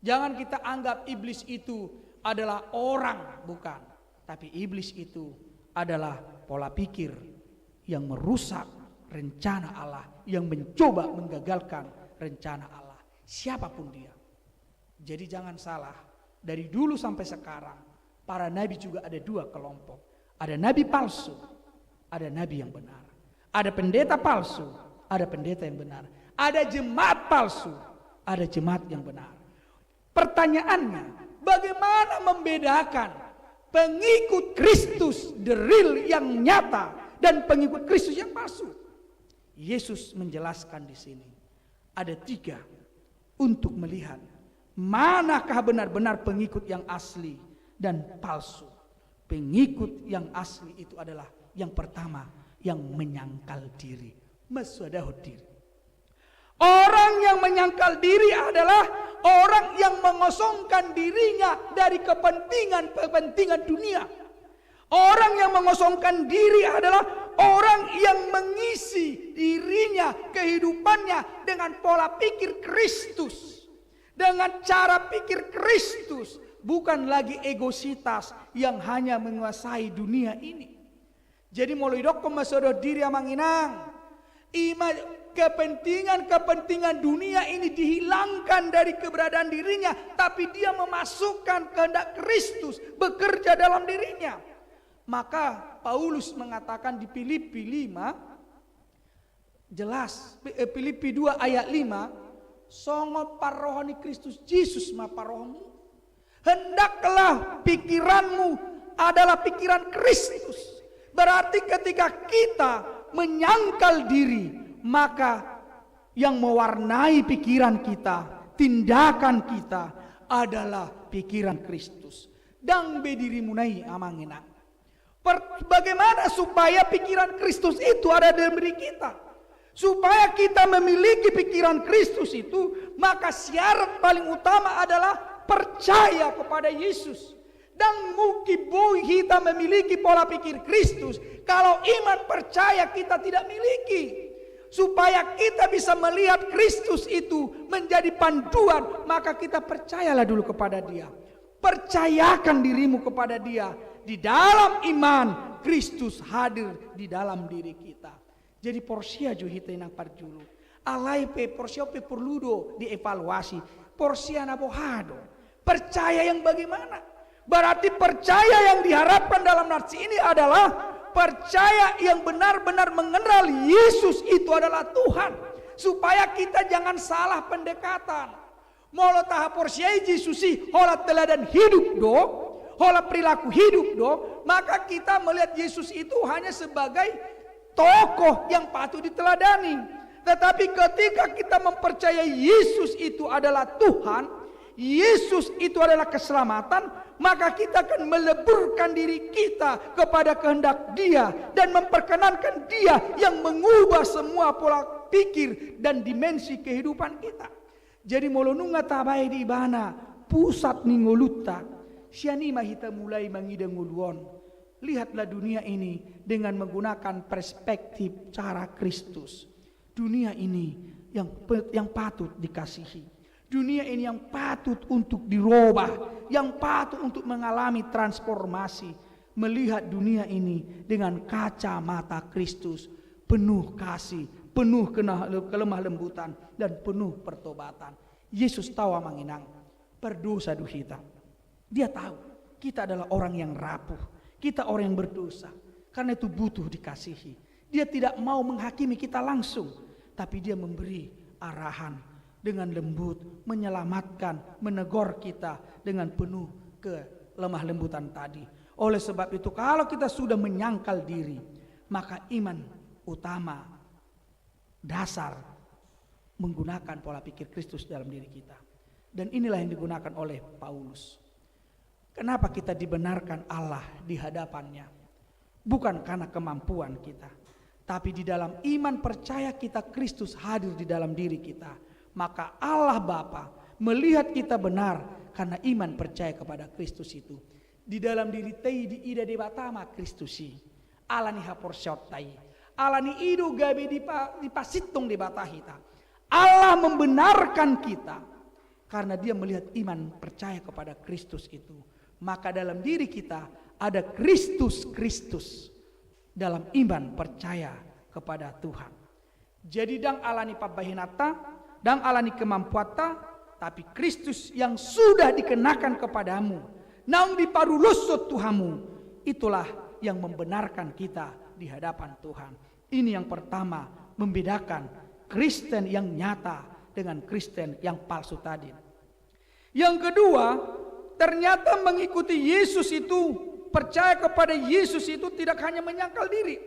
Jangan kita anggap iblis itu adalah orang, bukan. Tapi iblis itu adalah pola pikir yang merusak rencana Allah, yang mencoba menggagalkan rencana Allah, siapapun dia. Jadi jangan salah, dari dulu sampai sekarang para nabi juga ada dua kelompok. Ada nabi palsu, ada nabi yang benar. Ada pendeta palsu, ada pendeta yang benar. Ada jemaat palsu, ada jemaat yang benar. Pertanyaannya, bagaimana membedakan pengikut Kristus the real yang nyata dan pengikut Kristus yang palsu? Yesus menjelaskan di sini ada 3 untuk melihat manakah benar-benar pengikut yang asli dan palsu. Pengikut yang asli itu adalah yang pertama, yang menyangkal diri, maswadahud diri. Orang yang menyangkal diri adalah orang yang mengosongkan dirinya dari kepentingan dunia. Orang yang mengosongkan diri adalah orang yang mengisi dirinya, kehidupannya dengan pola pikir Kristus, dengan cara pikir Kristus, bukan lagi egositas yang hanya menguasai dunia ini. Jadi mulai dok masodor diri amanginang, kepentingan dunia ini dihilangkan dari keberadaan dirinya, tapi dia memasukkan kehendak Kristus bekerja dalam dirinya. Maka Paulus mengatakan di Filipi 5 jelas, Filipi 2 ayat 5, songo parohani Kristus Yesus ma parohmu, hendaklah pikiranmu adalah pikiran Kristus. Berarti ketika kita menyangkal diri, maka yang mewarnai pikiran kita, tindakan kita adalah pikiran Kristus. Dang bediri munai amangina. Bagaimana supaya pikiran Kristus itu ada dalam diri kita? Supaya kita memiliki pikiran Kristus itu, maka syarat paling utama adalah percaya kepada Yesus. Dan mungkin kita memiliki pola pikir Kristus kalau iman percaya kita tidak miliki. Supaya kita bisa melihat Kristus itu menjadi panduan, maka kita percayalah dulu kepada Dia. Percayakan dirimu kepada Dia. Di dalam iman Kristus hadir di dalam diri kita. Jadi porsia juhita nang parjulu. Alai pe porsia pe perludo dievaluasi. Porsia nabohado. Percaya yang bagaimana? Berarti percaya yang diharapkan dalam nats ini adalah percaya yang benar-benar mengenal Yesus itu adalah Tuhan. Supaya kita jangan salah pendekatan. Molo tahap porsia Yesus hola teladan hidup do. Hola perilaku hidup do, maka kita melihat Yesus itu hanya sebagai tokoh yang patut diteladani. Tetapi ketika kita mempercayai Yesus itu adalah Tuhan, Yesus itu adalah keselamatan, maka kita akan meleburkan diri kita kepada kehendak Dia dan memperkenankan Dia yang mengubah semua pola pikir dan dimensi kehidupan kita. Jadi molonunga tabai di ibana pusat ningoluta. Siani mahita mulai mangidang uluon. Lihatlah dunia ini dengan menggunakan perspektif cara Kristus. Dunia ini yang patut dikasihi. Dunia ini yang patut untuk dirubah, yang patut untuk mengalami transformasi. Melihat dunia ini dengan kacamata Kristus, penuh kasih, penuh kelemah lembutan dan penuh pertobatan. Yesus tahu amanginang berdosa duhita. Dia tahu kita adalah orang yang rapuh, kita orang yang berdosa. Karena itu butuh dikasihi. Dia tidak mau menghakimi kita langsung, tapi Dia memberi arahan dengan lembut, menyelamatkan, menegur kita dengan penuh kelemah lembutan tadi. Oleh sebab itu kalau kita sudah menyangkal diri, maka iman utama dasar menggunakan pola pikir Kristus dalam diri kita. Dan inilah yang digunakan oleh Paulus. Kenapa kita dibenarkan Allah di hadapannya? Bukan karena kemampuan kita, tapi di dalam iman percaya kita Kristus hadir di dalam diri kita. Maka Allah Bapa melihat kita benar karena iman percaya kepada Kristus itu. Di dalam diri tei di ida de batama Kristusi. Allah ni haporsyot tai. Allah ni idu gabe di pasitong de batahita. Allah membenarkan kita karena Dia melihat iman percaya kepada Kristus itu. Maka dalam diri kita ada Kristus dalam iman percaya kepada Tuhan. Jadi dang alani pabahinata, dang alani kemampuata, tapi Kristus yang sudah dikenakan kepadamu, nang diparulusut Tuhanmu, itulah yang membenarkan kita di hadapan Tuhan. Ini yang pertama, membedakan Kristen yang nyata dengan Kristen yang palsu tadi. Yang kedua, ternyata mengikuti Yesus itu, percaya kepada Yesus itu tidak hanya menyangkal diri,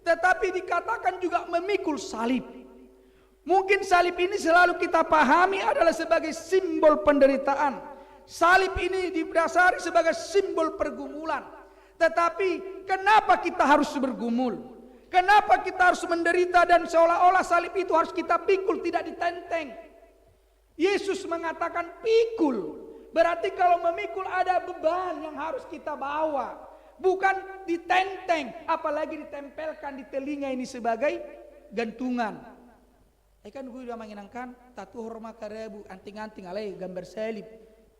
tetapi dikatakan juga memikul salib. Mungkin salib ini selalu kita pahami adalah sebagai simbol penderitaan. Salib ini didasari sebagai simbol pergumulan. Tetapi kenapa kita harus bergumul? Kenapa kita harus menderita dan seolah-olah salib itu harus kita pikul, tidak ditenteng? Yesus mengatakan pikul. Berarti kalau memikul ada beban yang harus kita bawa. Bukan ditenteng, apalagi ditempelkan di telinga ini sebagai gantungan. Kan gue udah menginangkan tatu hormat karebu anting-anting alai gambar salib.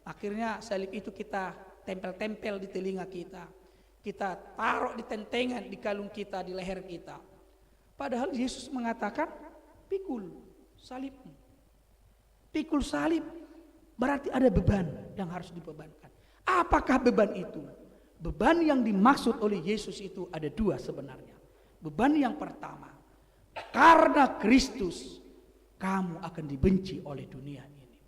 Akhirnya salib itu kita tempel-tempel di telinga kita. Kita taruh di tentengan, di kalung kita, di leher kita. Padahal Yesus mengatakan pikul salib. Pikul salib berarti ada beban yang harus dibebankan. Apakah beban itu? Beban yang dimaksud oleh Yesus itu ada dua sebenarnya. Beban yang pertama, karena Kristus kamu akan dibenci oleh dunia ini.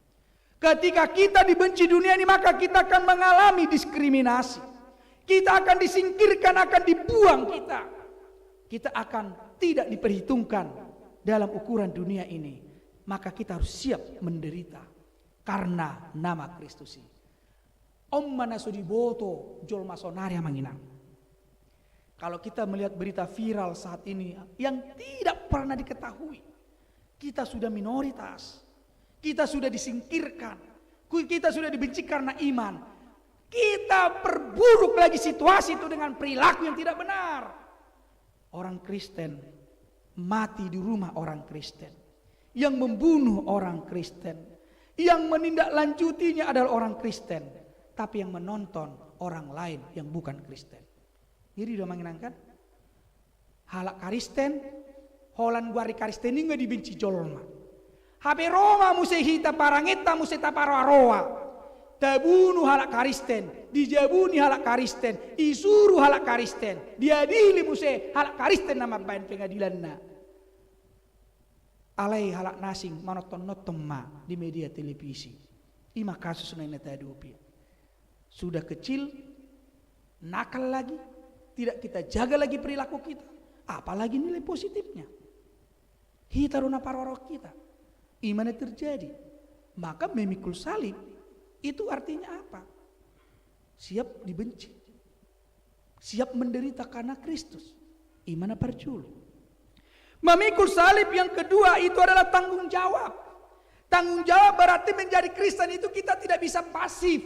Ketika kita dibenci dunia ini, maka kita akan mengalami diskriminasi. Kita akan disingkirkan, akan dibuang kita. Kita akan tidak diperhitungkan dalam ukuran dunia ini. Maka kita harus siap menderita karena nama Kristus ini. Om manasudiboto jol masonaria manginang. Kalau kita melihat berita viral saat ini yang tidak pernah diketahui, kita sudah minoritas, kita sudah disingkirkan, kita sudah dibenci karena iman. Kita perburuk lagi situasi itu dengan perilaku yang tidak benar. Orang Kristen mati di rumah orang Kristen, yang membunuh orang Kristen, yang menindaklanjutinya adalah orang Kristen, tapi yang menonton orang lain yang bukan Kristen. Jadi udah mengenangkan halak Kristen, holan guari Kristen ini nggak dibenci jolma. Habe Roma musehita parangeta museta pararoa. Tabunuh halak Kristen, dijabuni halak Kristen, isuruh halak Kristen, diadili muse halak Kristen nama bahan pengadilan na. Alai halak nasing manoton ma di media televisi. Ima kasus na inatadupi. Sudah kecil, nakal lagi, tidak kita jaga lagi perilaku kita, apalagi nilai positifnya. Hitaruna parorok kita, iman terjadi. Maka memikul salib itu artinya apa? Siap dibenci, siap menderita karena Kristus. Iman parjulu. Memikul salib yang kedua itu adalah tanggung jawab. Tanggung jawab berarti menjadi Kristen itu kita tidak bisa pasif.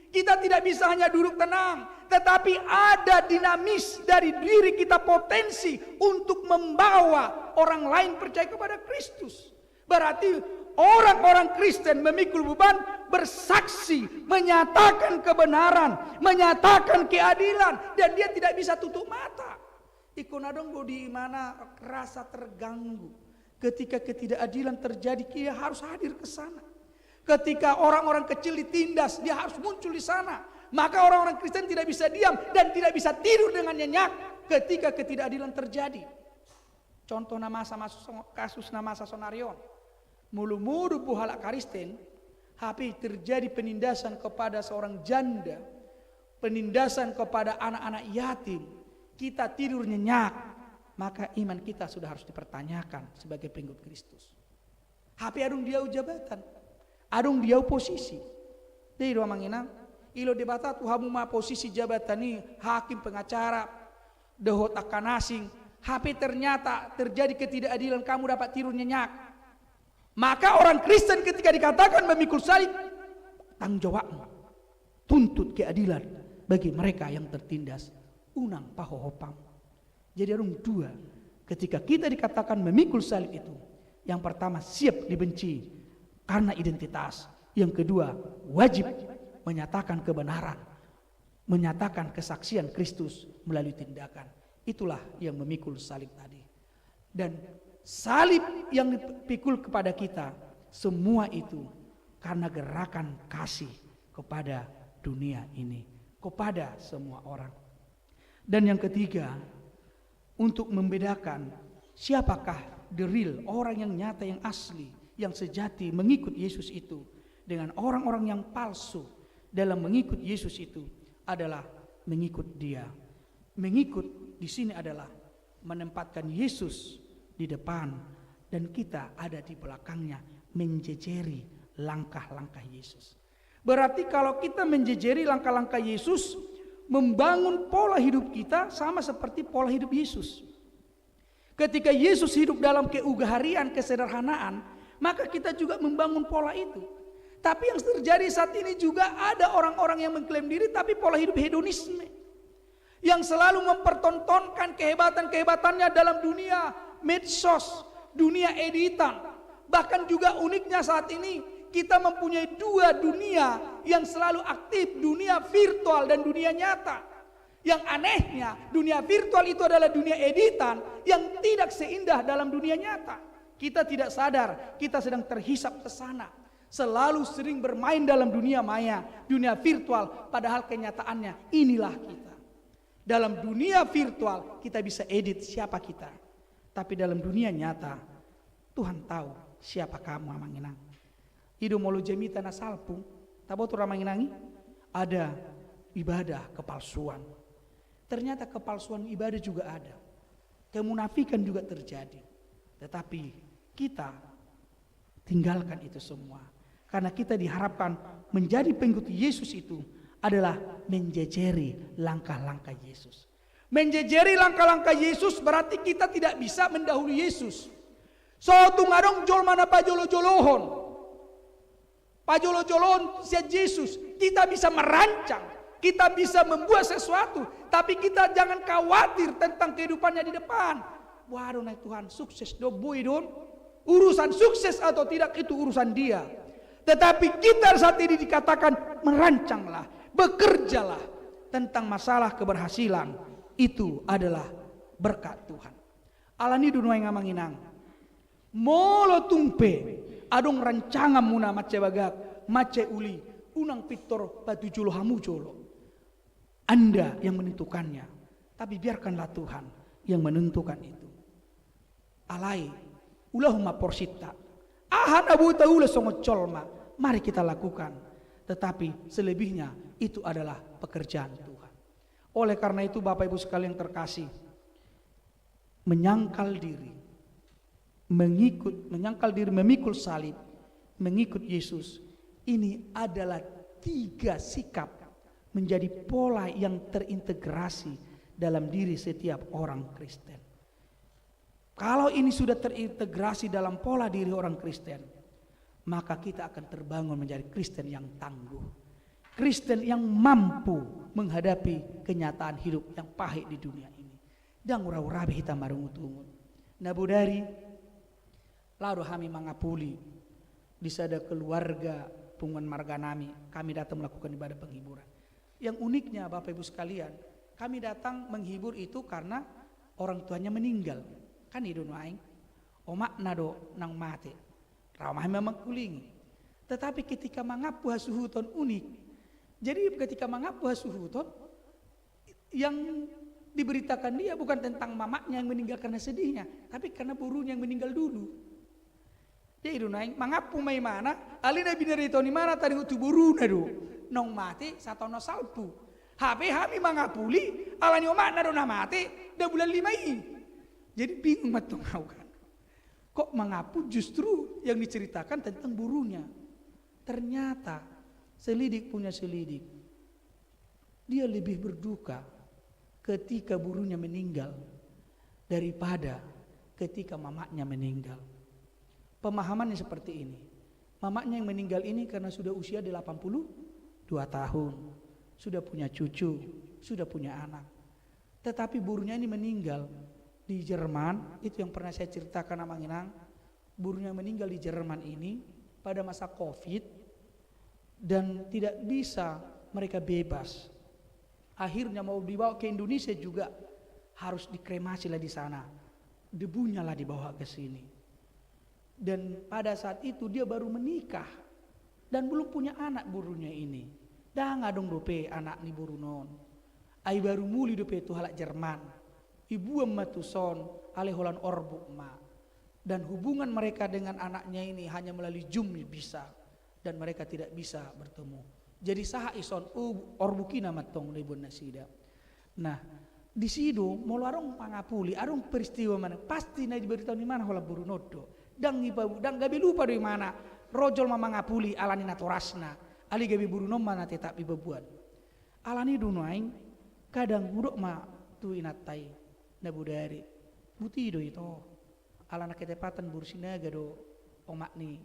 Kita tidak bisa hanya duduk tenang, tetapi ada dinamis dari diri kita, potensi untuk membawa orang lain percaya kepada Kristus. Berarti orang-orang Kristen memikul beban bersaksi, menyatakan kebenaran, menyatakan keadilan, dan dia tidak bisa tutup mata. Ikonadong di mana rasa terganggu ketika ketidakadilan terjadi, dia harus hadir ke sana. Ketika orang-orang kecil ditindas, dia harus muncul di sana. Maka orang-orang Kristen tidak bisa diam dan tidak bisa tidur dengan nyenyak ketika ketidakadilan terjadi. Contoh kasus nama Sonarion. Mulu-mulu buhalak Kristen, tapi terjadi penindasan kepada seorang janda, penindasan kepada anak-anak yatim. Kita tidur nyenyak, maka iman kita sudah harus dipertanyakan sebagai pengikut Kristus. Tapi adung dia jabatan, adung dia posisi. Di ruang manginang, ilo debata tuhamu ma posisi jabatan ini hakim pengacara, dehot akan asing. Tapi ternyata terjadi ketidakadilan, kamu dapat tidur nyenyak. Maka orang Kristen ketika dikatakan memikul salib, tanggung jawabmu, tuntut keadilan bagi mereka yang tertindas. Unang pahohopam. Jadi ada dua. Ketika kita dikatakan memikul salib itu, yang pertama siap dibenci karena identitas. Yang kedua wajib menyatakan kebenaran, menyatakan kesaksian Kristus melalui tindakan. Itulah yang memikul salib tadi. Dan salib yang dipikul kepada kita, semua itu karena gerakan kasih kepada dunia ini, kepada semua orang. Dan yang ketiga, untuk membedakan siapakah the real, orang yang nyata, yang asli, yang sejati mengikut Yesus itu dengan orang-orang yang palsu dalam mengikut Yesus itu adalah mengikut Dia. Mengikut di sini adalah menempatkan Yesus di depan dan kita ada di belakangnya, menjejeri langkah-langkah Yesus. Berarti kalau kita menjejeri langkah-langkah Yesus, membangun pola hidup kita sama seperti pola hidup Yesus. Ketika Yesus hidup dalam keugaharian, kesederhanaan, maka kita juga membangun pola itu. Tapi yang terjadi saat ini juga ada orang-orang yang mengklaim diri tapi pola hidup hedonisme, yang selalu mempertontonkan kehebatan-kehebatannya dalam dunia medsos, dunia editan. Bahkan juga uniknya saat ini kita mempunyai dua dunia yang selalu aktif, dunia virtual dan dunia nyata. Yang anehnya dunia virtual itu adalah dunia editan yang tidak seindah dalam dunia nyata. Kita tidak sadar kita sedang terhisap ke sana. Selalu sering bermain dalam dunia maya, dunia virtual, padahal kenyataannya inilah kita. Dalam dunia virtual kita bisa edit siapa kita, tapi dalam dunia nyata Tuhan tahu siapa kamu, Amanginang. Idu molu jemita na salpu, tabotu Ramanginangi, ada ibadah kepalsuan. Ternyata kepalsuan ibadah juga ada, kemunafikan juga terjadi. Tetapi kita tinggalkan itu semua, karena kita diharapkan menjadi pengikut Yesus itu adalah menjejeri langkah-langkah Yesus. Menjejeri langkah-langkah Yesus berarti kita tidak bisa mendahului Yesus. So tungadong jol mana pajolo-jolohon, pajolo-jolohon si Yesus. Kita bisa merancang, kita bisa membuat sesuatu, tapi kita jangan khawatir tentang kehidupannya di depan. Waduh naik Tuhan, sukses do boy don. Urusan sukses atau tidak itu urusan dia. Tetapi kita saat ini dikatakan merancanglah, bekerjalah tentang masalah keberhasilan. Itu adalah berkat Tuhan. Alani dunia yang ngamanginang. Molo tumpe adong rancangan muna mace bagak, mace uli, unang pitor batu jolo hamu jolo. Anda yang menentukannya, tapi biarkanlah Tuhan yang menentukan itu. Alai, ulahuma porsita. Ahan abu taula songo colma. Mari kita lakukan. Tetapi selebihnya itu adalah pekerjaan Tuhan. Oleh karena itu Bapak Ibu sekalian yang terkasih, menyangkal diri, menyangkal diri, memikul salib, mengikut Yesus, ini adalah 3 sikap menjadi pola yang terintegrasi dalam diri setiap orang Kristen. Kalau ini sudah terintegrasi dalam pola diri orang Kristen, maka kita akan terbangun menjadi Kristen yang tangguh, Kristen yang mampu menghadapi kenyataan hidup yang pahit di dunia ini. Dan ura-urabe hitam marungut-ungut. Nabudari lalu kami mangapuli di sada keluarga pungan marganami, kami datang melakukan ibadah penghiburan. Yang uniknya Bapak Ibu sekalian, kami datang menghibur itu karena orang tuanya meninggal. Kan itu aing, omak nado nang mati, ramah memang kuling. Tetapi ketika mengapu hasuhuton unik. Jadi ketika mengapu hasuhuton, yang diberitakan dia bukan tentang mamaknya yang meninggal karena sedihnya, tapi karena burunya yang meninggal dulu. Jadi itu naik mengapu mai mana, alina binarito ni mana tadi utu buru nado, nong mati satono salpu. Habe hami mangapuli, alani omak nado na mati, dah bulan 5 ini. Jadi bingung matung kan. Kok mengapu justru yang diceritakan tentang burunya. Ternyata selidik punya selidik. Dia lebih berduka ketika burunya meninggal daripada ketika mamaknya meninggal. Pemahamannya seperti ini. Mamaknya yang meninggal ini karena sudah usia di 82 tahun. Sudah punya cucu, sudah punya anak. Tetapi burunya ini meninggal di Jerman, itu yang pernah saya ceritakan Amanginang. Burunya meninggal di Jerman ini pada masa Covid dan tidak bisa mereka bebas. Akhirnya mau dibawa ke Indonesia juga harus dikremasi lah di sana. debunya lah dibawa ke sini. Dan pada saat itu dia baru menikah dan belum punya anak burunya ini. Dah ngadong dope anak ni buru non. Ai baru muli dope tu halak Jerman. Ibu matuson ale holan orbuk ma. Dan hubungan mereka dengan anaknya ini hanya melalui Zoom bisa. Dan mereka tidak bisa bertemu. Jadi saha ison orbukina matong ni bun nasida. Nah, di sido mau arong pangapuli, arong peristiwa mana pasti na diberitahu di mana hola buru nodo. Dan gabi lupa dari mana rojol mamangapuli alani natorasna, ali gabi buru nom mana tetap ibabuan. Alani dunaing kadang buruk ma tu inatai na budari. Butido itu alana ketepatan bursinaga do omak ni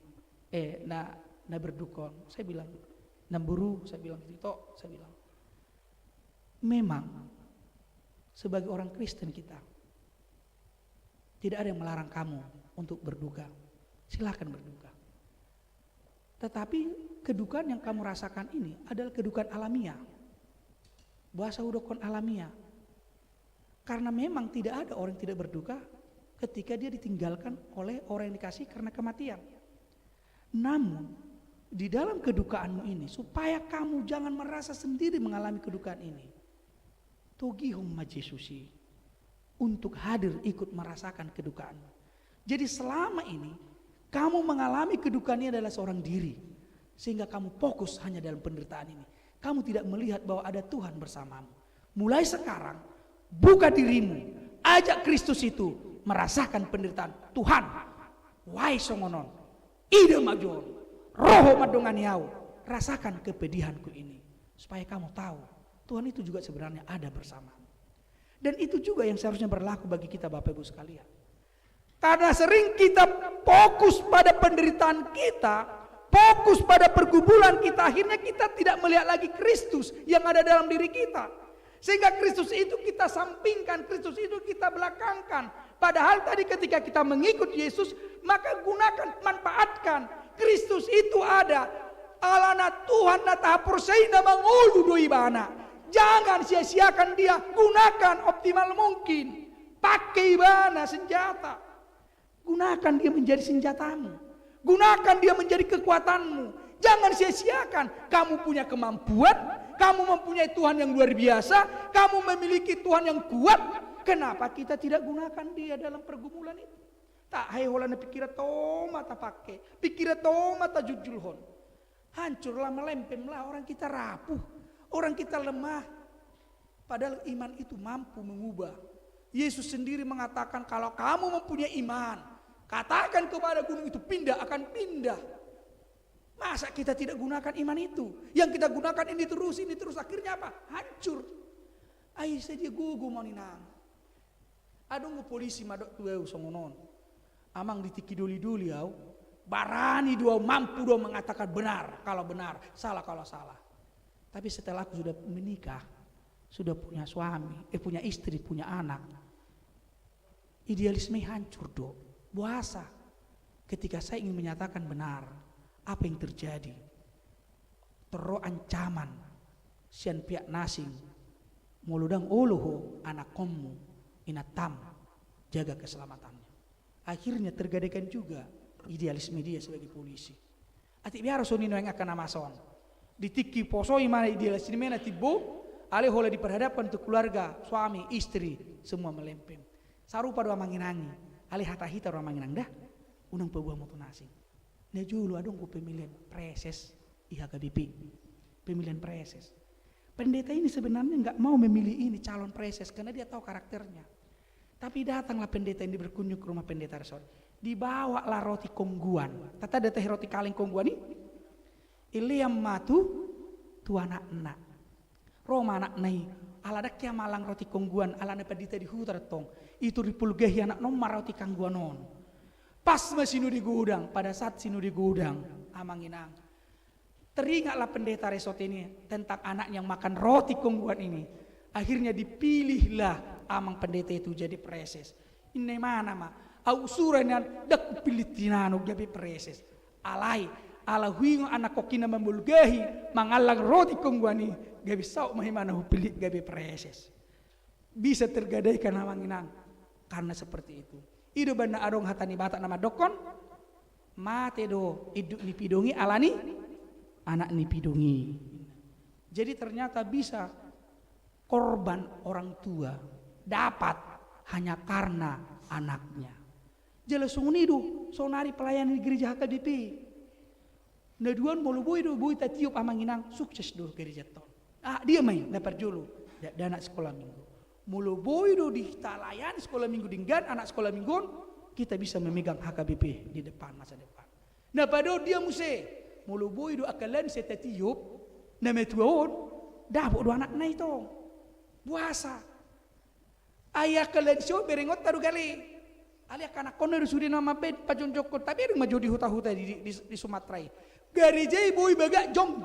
na berdukon. Saya bilang namburu, saya bilang itu, saya bilang memang sebagai orang Kristen kita tidak ada yang melarang kamu untuk berduka. Silakan berduka. Tetapi kedukaan yang kamu rasakan ini adalah kedukaan alamiah. Bahasa udokon alamiah. Karena memang tidak ada orang yang tidak berduka ketika dia ditinggalkan oleh orang yang dikasih karena kematian. Namun di dalam kedukaanmu ini, supaya kamu jangan merasa sendiri mengalami kedukaan ini, togihum majesusi untuk hadir ikut merasakan kedukaanmu. Jadi selama ini kamu mengalami kedukaan ini adalah seorang diri, sehingga kamu fokus hanya dalam penderitaan ini. Kamu tidak melihat bahwa ada Tuhan bersamamu. Mulai sekarang buka dirimu, ajak Kristus itu merasakan penderitaan. Tuhan, wai songonon, ide majon, roho madonganiau, rasakan kepedihanku ini, supaya kamu tahu Tuhan itu juga sebenarnya ada bersama. Dan itu juga yang seharusnya berlaku bagi kita Bapak Ibu sekalian. Karena sering kita fokus pada penderitaan kita, fokus pada pergumulan kita, akhirnya kita tidak melihat lagi Kristus yang ada dalam diri kita. Sehingga Kristus itu kita sampingkan, Kristus itu kita belakangkan. Padahal tadi ketika kita mengikut Yesus, maka gunakan, manfaatkan. Kristus itu ada. Alana Tuhan na tahapursaina mangulu doibana. Jangan sia-siakan dia, gunakan optimal mungkin. Pakai bana senjata. Gunakan dia menjadi senjatamu. Gunakan dia menjadi kekuatanmu. Jangan sia-siakan. Kamu punya kemampuan, kamu mempunyai Tuhan yang luar biasa, kamu memiliki Tuhan yang kuat. Kenapa kita tidak gunakan dia dalam pergumulan itu? Tak hai holana pikir toma tak pakai, pikir toma tak jujulhon. Hancurlah, melempemlah, orang kita rapuh. Orang kita lemah, padahal iman itu mampu mengubah. Yesus sendiri mengatakan kalau kamu mempunyai iman, katakan kepada gunung itu pindah, akan pindah. Masa kita tidak gunakan iman itu? Yang kita gunakan ini terus, akhirnya apa? Hancur. Ayo saja gugu moninang. Adong polisi madok tueu songonon. Amang ditiki duli-duli au. Barani dua mampu dua mengatakan benar kalau benar, salah kalau salah. Tapi setelah aku sudah menikah, sudah punya suami, punya istri, punya anak, idealisme hancur do. Puasa. Ketika saya ingin menyatakan benar, apa yang terjadi? Tero ancaman, sian pihak nasing, muludang oloho anak komu, inatam, jaga keselamatannya. Akhirnya tergadaikan juga idealisme dia sebagai polisi. Ati biar sonino yang akan amason. Ditiki posoi mana idealisme mana tibo, ale hola diperhadapkan untuk keluarga, suami, istri, semua melempem. Sarupa doa manginangi, ale hata hita doa manginang dah, unang pebuah motu nasi. Nah julu adong ku pemilihan preses, iha KBP, pemilihan preses. Pendeta ini sebenarnya nggak mau memilih ini calon preses karena dia tahu karakternya. Tapi datanglah pendeta ini berkunjung ke rumah pendeta resort. Dibawalah roti kongguan. Tata ada teh roti kaleng kongguan ini. Iliam matu tu anak-anak. Roma anak nai. Ala dak kia malang roti kongguan. Ala ne pendeta di hutar tong. Itu dipulgehi anak nomar roti kangguan non. Pas masih di gudang. Pada saat sinu di gudang. Amanginang. Teringatlah pendeta resort ini tentang anak yang makan roti kongguan ini. Akhirnya dipilihlah amang pendeta itu jadi preses. Ini mana mah? Ausuran dak pilitinano gabi preses. Alai ala huingo anak kokina membulgahi mangalang roti kongguani gabi sau mahimana pilih gabi preses. Bisa tergadaikan amanginang karena seperti itu. Ido bana adong hatani bata nama dokon, mate do iduk ni pidongi alani anak ni pidongi. Jadi ternyata bisa korban orang tua dapat hanya karena anaknya. Jelas sungunidu sonari pelayan di gereja HKBP. Naduan mulu boy do boy tatiup amanginang sukses do gereja ton. Dia main dapat julu dan anak sekolah minggu. Mulu boy do di talayan sekolah minggu dinggan anak sekolah minggu kita bisa memegang HKBP di depan masa depan. Nah pada dia muse mulu boy do akalan setatiup na metuon dapok do anak na ito puasa ayah kalian sio berengot taru gali alia kanak kono sudi nama ped pajon joko tapi ring maju di huta-huta di Sumatera gereja boy baga jong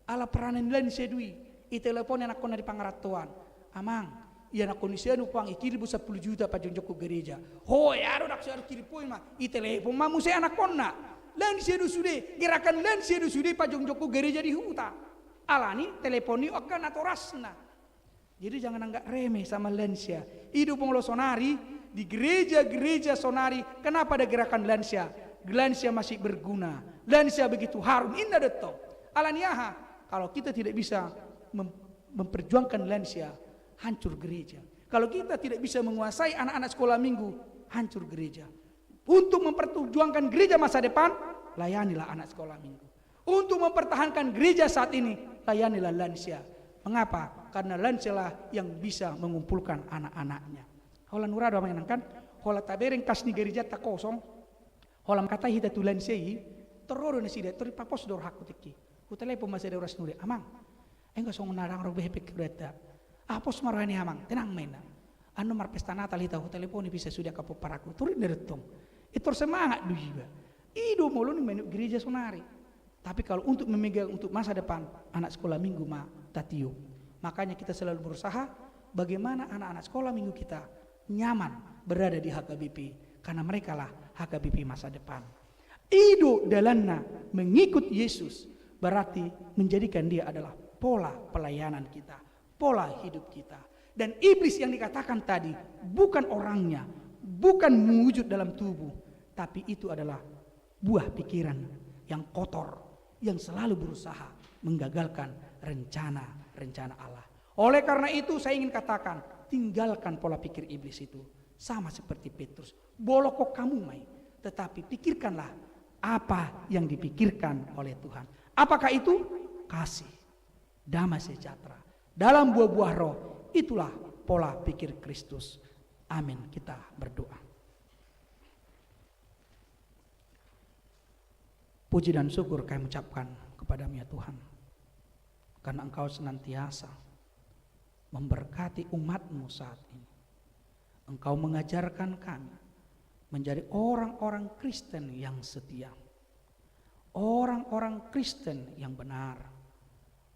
ala peranan lain sedui i telepon anak kono di Pangaratuan amang iya nak kondisi anu pang ikiri bu 10 juta pajon joko gereja ho ya ro dak sar kiri poin mah i telepon mamu se anak konna lain sedu sude gerakan lain sedu sude pajon joko gereja di huta alani teleponi akan atau rasna. Jadi jangan anggap remeh sama lansia. Hidup penglo sonari di gereja-gereja sonari. Kenapa ada gerakan lansia? Lansia masih berguna. Lansia begitu harum. Indah detong. Alaniaha kalau kita tidak bisa memperjuangkan lansia, hancur gereja. Kalau kita tidak bisa menguasai anak-anak sekolah minggu, hancur gereja. Untuk memperjuangkan gereja masa depan, layanilah anak sekolah minggu. Untuk mempertahankan gereja saat ini, layanilah lansia. Mengapa? Karena lansia lah yang bisa mengumpulkan anak-anaknya. Hola nurado menyenangkan, hola tabereng kas ni gereja tak kosong, hola kata hita tu lansia i, teroro nasi dia terpapos dor hakku tiki. Ku telepon masih ada uras nuri, amang, enggak song narang roh behepek kereta. Apos marani amang, tenang main. Anu mar pesta Natal hita ku teleponi bisa sudah kapo paraku, turin deretong. Itu semangat du jiwa. Ido molon menuk gereja sonari. Tapi kalau untuk memegang untuk masa depan anak sekolah minggu mah tatio. Makanya kita selalu berusaha bagaimana anak-anak sekolah minggu kita nyaman berada di HKBP karena mereka lah HKBP masa depan. Ido dalanna mengikut Yesus berarti menjadikan dia adalah pola pelayanan kita, pola hidup kita. Dan iblis yang dikatakan tadi bukan orangnya, bukan mewujud dalam tubuh, tapi itu adalah buah pikiran yang kotor yang selalu berusaha menggagalkan rencana Allah. Oleh karena itu saya ingin katakan, tinggalkan pola pikir iblis itu. Sama seperti Petrus, bolokok kamu mai, tetapi pikirkanlah apa yang dipikirkan oleh Tuhan. Apakah itu? Kasih, damai sejahtera. Dalam buah-buah roh, itulah pola pikir Kristus. Amin, kita berdoa. Puji dan syukur kami ucapkan kepadamu ya Tuhan. Karena Engkau senantiasa memberkati umat-Mu saat ini. Engkau mengajarkan kami menjadi orang-orang Kristen yang setia. Orang-orang Kristen yang benar.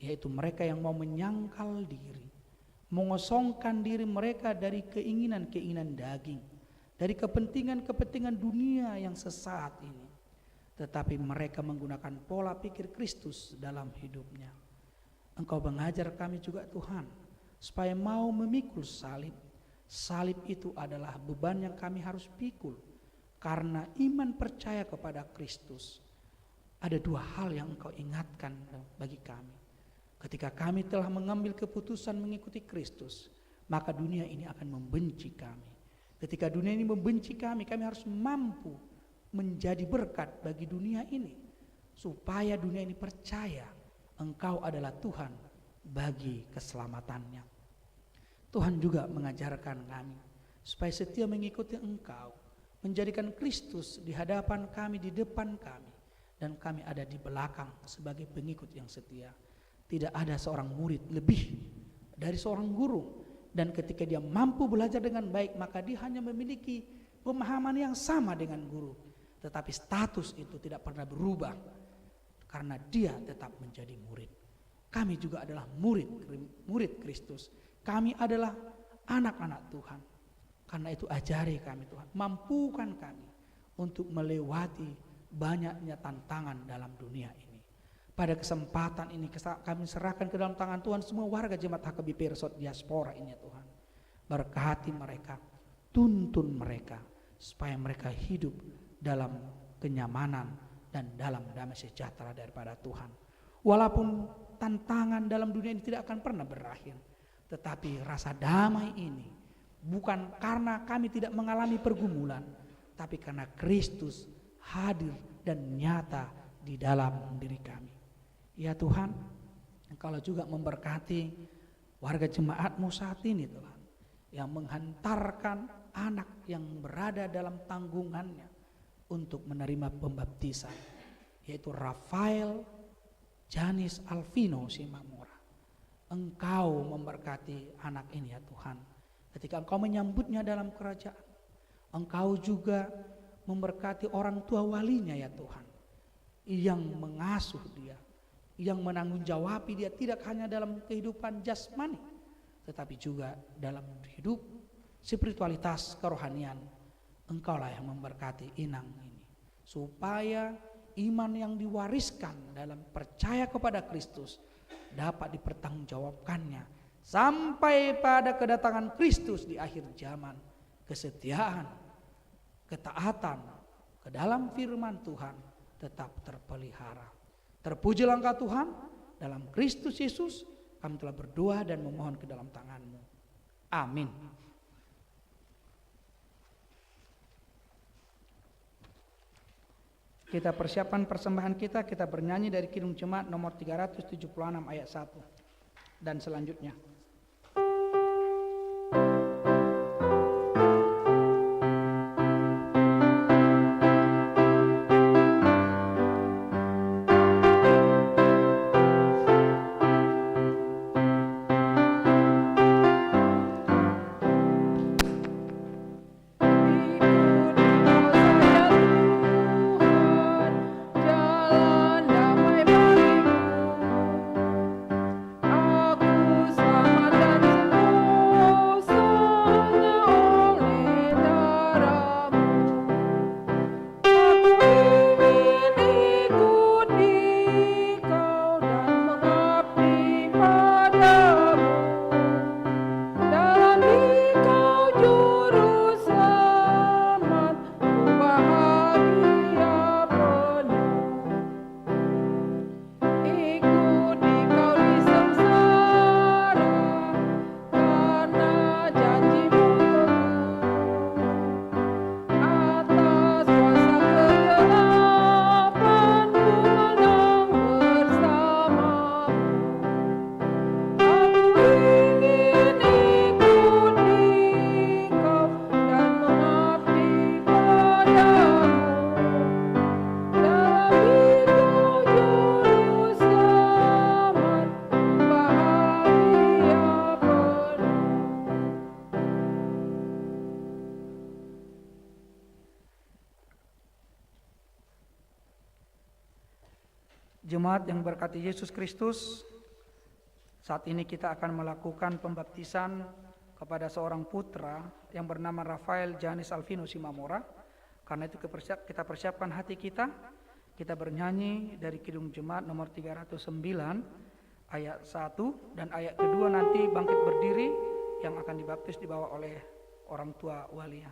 Yaitu mereka yang mau menyangkal diri. Mengosongkan diri mereka dari keinginan-keinginan daging. Dari kepentingan-kepentingan dunia yang sesat ini. Tetapi mereka menggunakan pola pikir Kristus dalam hidupnya. Engkau mengajar kami juga Tuhan, supaya mau memikul salib. Salib itu adalah beban yang kami harus pikul, karena iman percaya kepada Kristus. Ada dua hal yang Engkau ingatkan bagi kami. Ketika kami telah mengambil keputusan mengikuti Kristus, maka dunia ini akan membenci kami. Ketika dunia ini membenci kami, kami harus mampu menjadi berkat bagi dunia ini, supaya dunia ini percaya Engkau adalah Tuhan bagi keselamatannya. Tuhan juga mengajarkan kami supaya setia mengikuti Engkau, menjadikan Kristus di hadapan kami, di depan kami, dan kami ada di belakang sebagai pengikut yang setia. Tidak ada seorang murid lebih dari seorang guru, dan ketika dia mampu belajar dengan baik, maka dia hanya memiliki pemahaman yang sama dengan guru. Tetapi status itu tidak pernah berubah karena dia tetap menjadi murid. Kami juga adalah murid Kristus. Kami adalah anak-anak Tuhan. Karena itu ajari kami Tuhan, mampukan kami untuk melewati banyaknya tantangan dalam dunia ini. Pada kesempatan ini kami serahkan ke dalam tangan Tuhan semua warga jemaat HKBP Resort Diaspora ini ya Tuhan. Berkati mereka, tuntun mereka supaya mereka hidup dalam kenyamanan dan dalam damai sejahtera daripada Tuhan. Walaupun tantangan dalam dunia ini tidak akan pernah berakhir, tetapi rasa damai ini bukan karena kami tidak mengalami pergumulan, tapi karena Kristus hadir dan nyata di dalam diri kami. Ya Tuhan, Engkau juga memberkati warga jemaat-Mu saat ini Tuhan, yang menghantarkan anak yang berada dalam tanggungannya untuk menerima pembaptisan, yaitu Rafael Janis Alvino Simamora. Engkau memberkati anak ini ya Tuhan, ketika Engkau menyambutnya dalam kerajaan. Engkau juga memberkati orang tua walinya ya Tuhan, yang mengasuh dia, yang menanggung jawabi dia tidak hanya dalam kehidupan jasmani, tetapi juga dalam hidup spiritualitas kerohanian. Engkaulah yang memberkati Inang ini, supaya iman yang diwariskan dalam percaya kepada Kristus dapat dipertanggungjawabkannya sampai pada kedatangan Kristus di akhir zaman. Kesetiaan, ketaatan ke dalam firman Tuhan tetap terpelihara. Terpujilah Engkau Tuhan, dalam Kristus Yesus kami telah berdoa dan memohon ke dalam tangan-Mu. Amin. Kita persiapkan persembahan kita bernyanyi dari Kidung Jemaat nomor 376 ayat 1 dan selanjutnya. Jemaat yang berkati Yesus Kristus, saat ini kita akan melakukan pembaptisan kepada seorang putra yang bernama Rafael Janis Alvino Simamora. Karena itu kita persiapkan hati kita bernyanyi dari Kidung Jemaat nomor 309 ayat 1 dan ayat kedua nanti bangkit berdiri yang akan dibaptis dibawa oleh orang tua walia.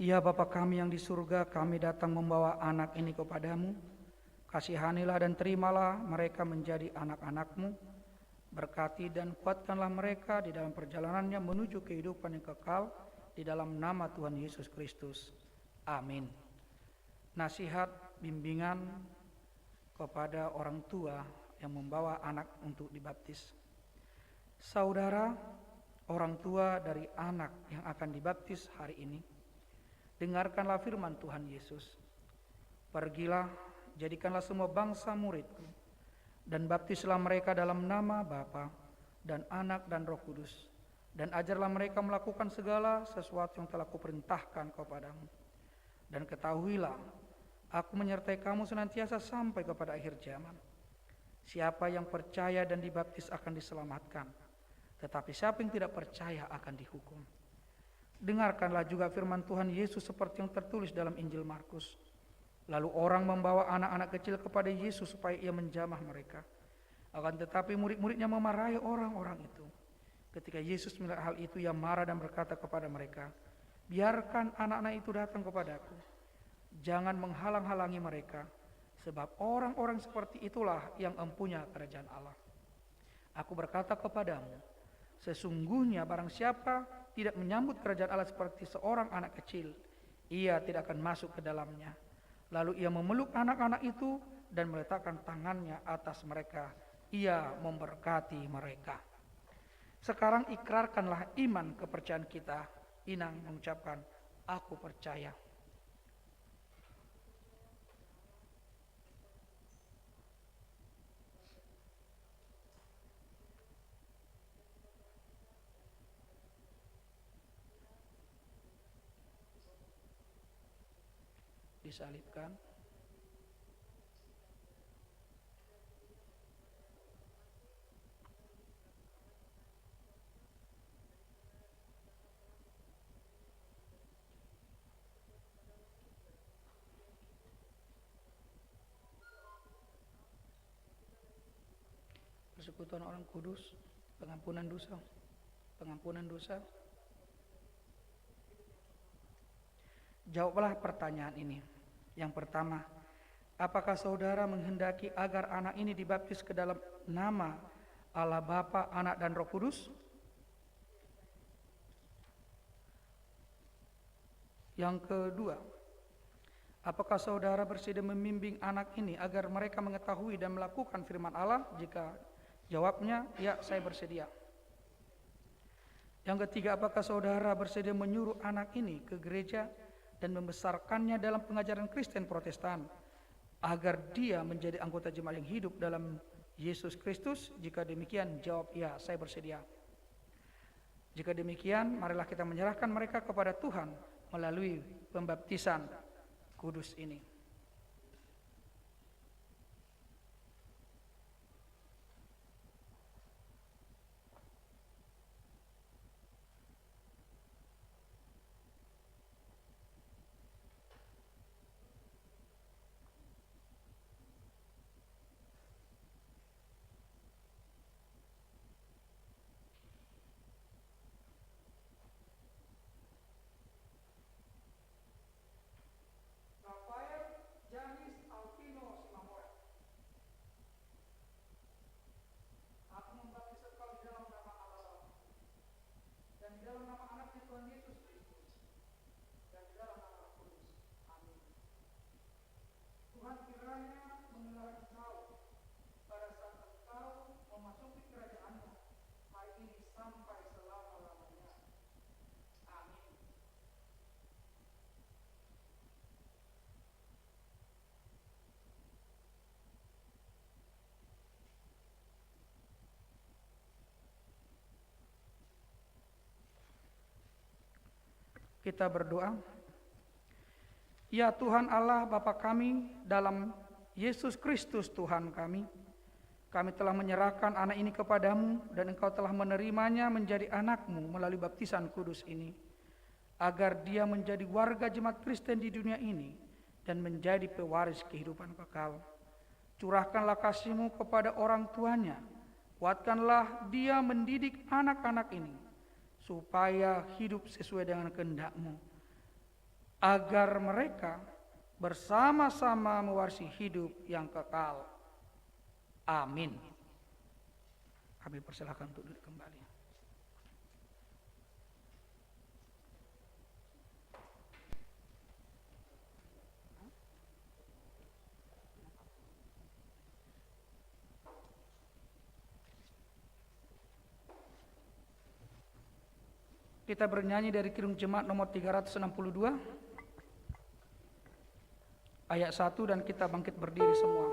Ya Bapa kami yang di surga, kami datang membawa anak ini kepadamu. Kasihanilah dan terimalah mereka menjadi anak-anak-Mu. Berkati dan kuatkanlah mereka di dalam perjalanannya menuju kehidupan yang kekal, di dalam nama Tuhan Yesus Kristus. Amin. Nasihat bimbingan kepada orang tua yang membawa anak untuk dibaptis. Saudara, orang tua dari anak yang akan dibaptis hari ini, dengarkanlah firman Tuhan Yesus. Pergilah, jadikanlah semua bangsa muridku, dan baptislah mereka dalam nama Bapa dan Anak dan Roh Kudus, dan ajarlah mereka melakukan segala sesuatu yang telah kuperintahkan kepadamu. Dan ketahuilah, aku menyertai kamu senantiasa sampai kepada akhir zaman. Siapa yang percaya dan dibaptis akan diselamatkan, tetapi siapa yang tidak percaya akan dihukum. Dengarkanlah juga firman Tuhan Yesus seperti yang tertulis dalam Injil Markus. Lalu orang membawa anak-anak kecil kepada Yesus supaya ia menjamah mereka. Akan tetapi murid-muridnya memarahi orang-orang itu. Ketika Yesus melihat hal itu, ia marah dan berkata kepada mereka, biarkan anak-anak itu datang kepadaku. Jangan menghalang-halangi mereka, sebab orang-orang seperti itulah yang empunya kerajaan Allah. Aku berkata kepadamu, sesungguhnya barang siapa tidak menyambut kerajaan Allah seperti seorang anak kecil, ia tidak akan masuk ke dalamnya. Lalu ia memeluk anak-anak itu dan meletakkan tangannya atas mereka. Ia memberkati mereka. Sekarang ikrarkanlah iman kepercayaan kita. Inang mengucapkan, aku percaya. Disalibkan. Persekutuan orang kudus, pengampunan dosa, pengampunan dosa. Jawablah pertanyaan ini. Yang pertama, apakah saudara menghendaki agar anak ini dibaptis ke dalam nama Allah Bapa, Anak dan Roh Kudus? Yang kedua, apakah saudara bersedia membimbing anak ini agar mereka mengetahui dan melakukan firman Allah? Jika jawabnya, ya, saya bersedia. Yang ketiga, apakah saudara bersedia menyuruh anak ini ke gereja dan membesarkannya dalam pengajaran Kristen Protestan agar dia menjadi anggota jemaat yang hidup dalam Yesus Kristus? Jika demikian, jawab ya, saya bersedia. Jika demikian, marilah kita menyerahkan mereka kepada Tuhan melalui pembaptisan kudus ini. Kita berdoa. Ya Tuhan Allah Bapa kami, dalam Yesus Kristus Tuhan kami telah menyerahkan anak ini kepadamu dan Engkau telah menerimanya menjadi anak-Mu melalui baptisan kudus ini, agar dia menjadi warga jemaat Kristen di dunia ini dan menjadi pewaris kehidupan kekal. Curahkanlah kasih-Mu kepada orang tuanya, kuatkanlah dia mendidik anak-anak ini supaya hidup sesuai dengan kehendak-Mu. agar mereka bersama-sama mewarisi hidup yang kekal. Amin. Kami persilahkan untuk duduk kembali. Kita bernyanyi dari Kidung Jemaat nomor 362 ayat 1 dan kita bangkit berdiri semua.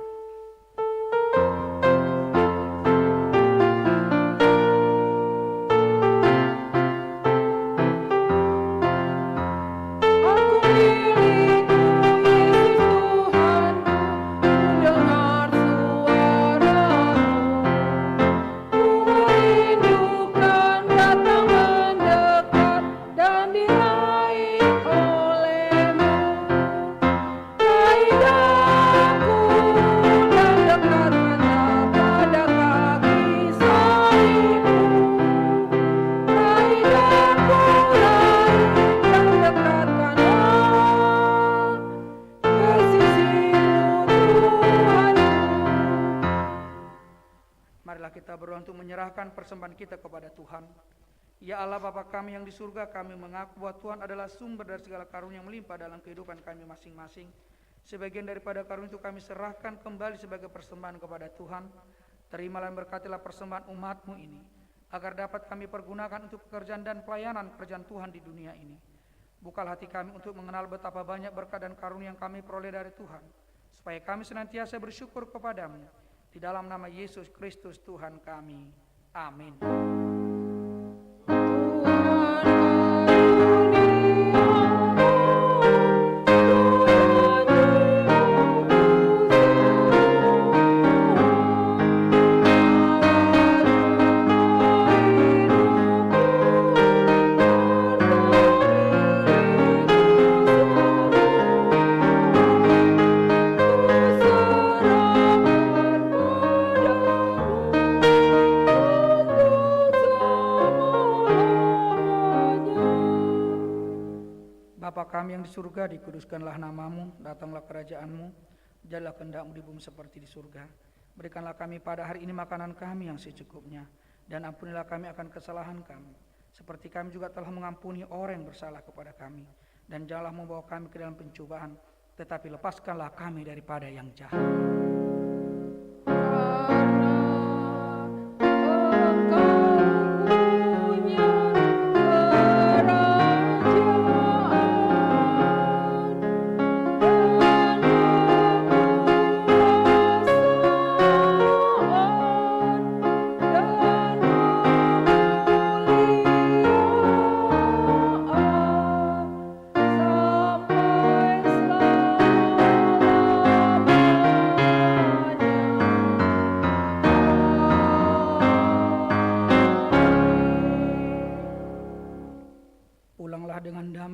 Persembahan kita kepada Tuhan. Ya Allah Bapa kami yang di surga, kami mengaku bahwa Tuhan adalah sumber dari segala karunia yang melimpah dalam kehidupan kami masing-masing. Sebagian daripada karunia itu kami serahkan kembali sebagai persembahan kepada Tuhan. Terimalah dan berkatilah persembahan umat-Mu ini, agar dapat kami pergunakan untuk pekerjaan dan pelayanan kerjaan Tuhan di dunia ini. Bukalah hati kami untuk mengenal betapa banyak berkat dan karunia yang kami peroleh dari Tuhan, supaya kami senantiasa bersyukur kepadamu. Di dalam nama Yesus Kristus Tuhan kami. Amin. Kami yang di surga, dikuduskanlah namamu, datanglah kerajaan-Mu, jadilah kehendak-Mu di bumi seperti di surga. Berikanlah kami pada hari ini makanan kami yang secukupnya, dan ampunilah kami akan kesalahan kami, seperti kami juga telah mengampuni orang yang bersalah kepada kami. Dan janganlah membawa kami ke dalam pencobaan, tetapi lepaskanlah kami daripada yang jahat.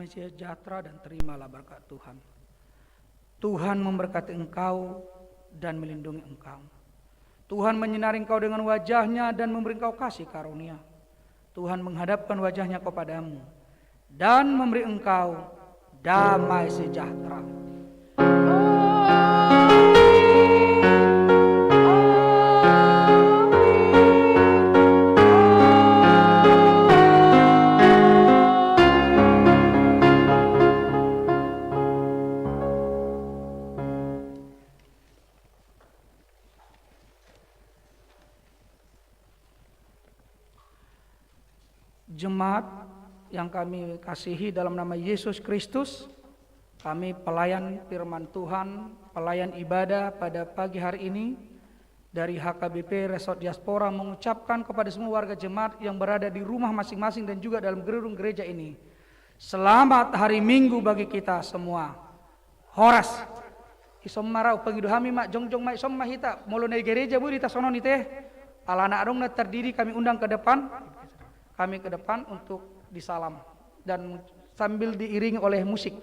Sejahtera dan terimalah berkat Tuhan. Tuhan memberkati engkau dan melindungi engkau. Tuhan menyinari engkau dengan wajah-Nya dan memberi engkau kasih karunia. Tuhan menghadapkan wajah-Nya kepadamu dan memberi engkau damai sejahtera. Jemaat yang kami kasihi dalam nama Yesus Kristus, kami pelayan firman Tuhan, pelayan ibadah pada pagi hari ini dari HKBP Resort Diaspora mengucapkan kepada semua warga jemaat yang berada di rumah masing-masing dan juga dalam gedung gereja ini, selamat hari Minggu bagi kita semua. Horas isom marau pengiduhami mak jongjong mak isom mahita mulai gereja bu di tasonon teh ala anak dong terdiri kami undang ke depan. Kami ke depan untuk disalam dan sambil diiringi oleh musik.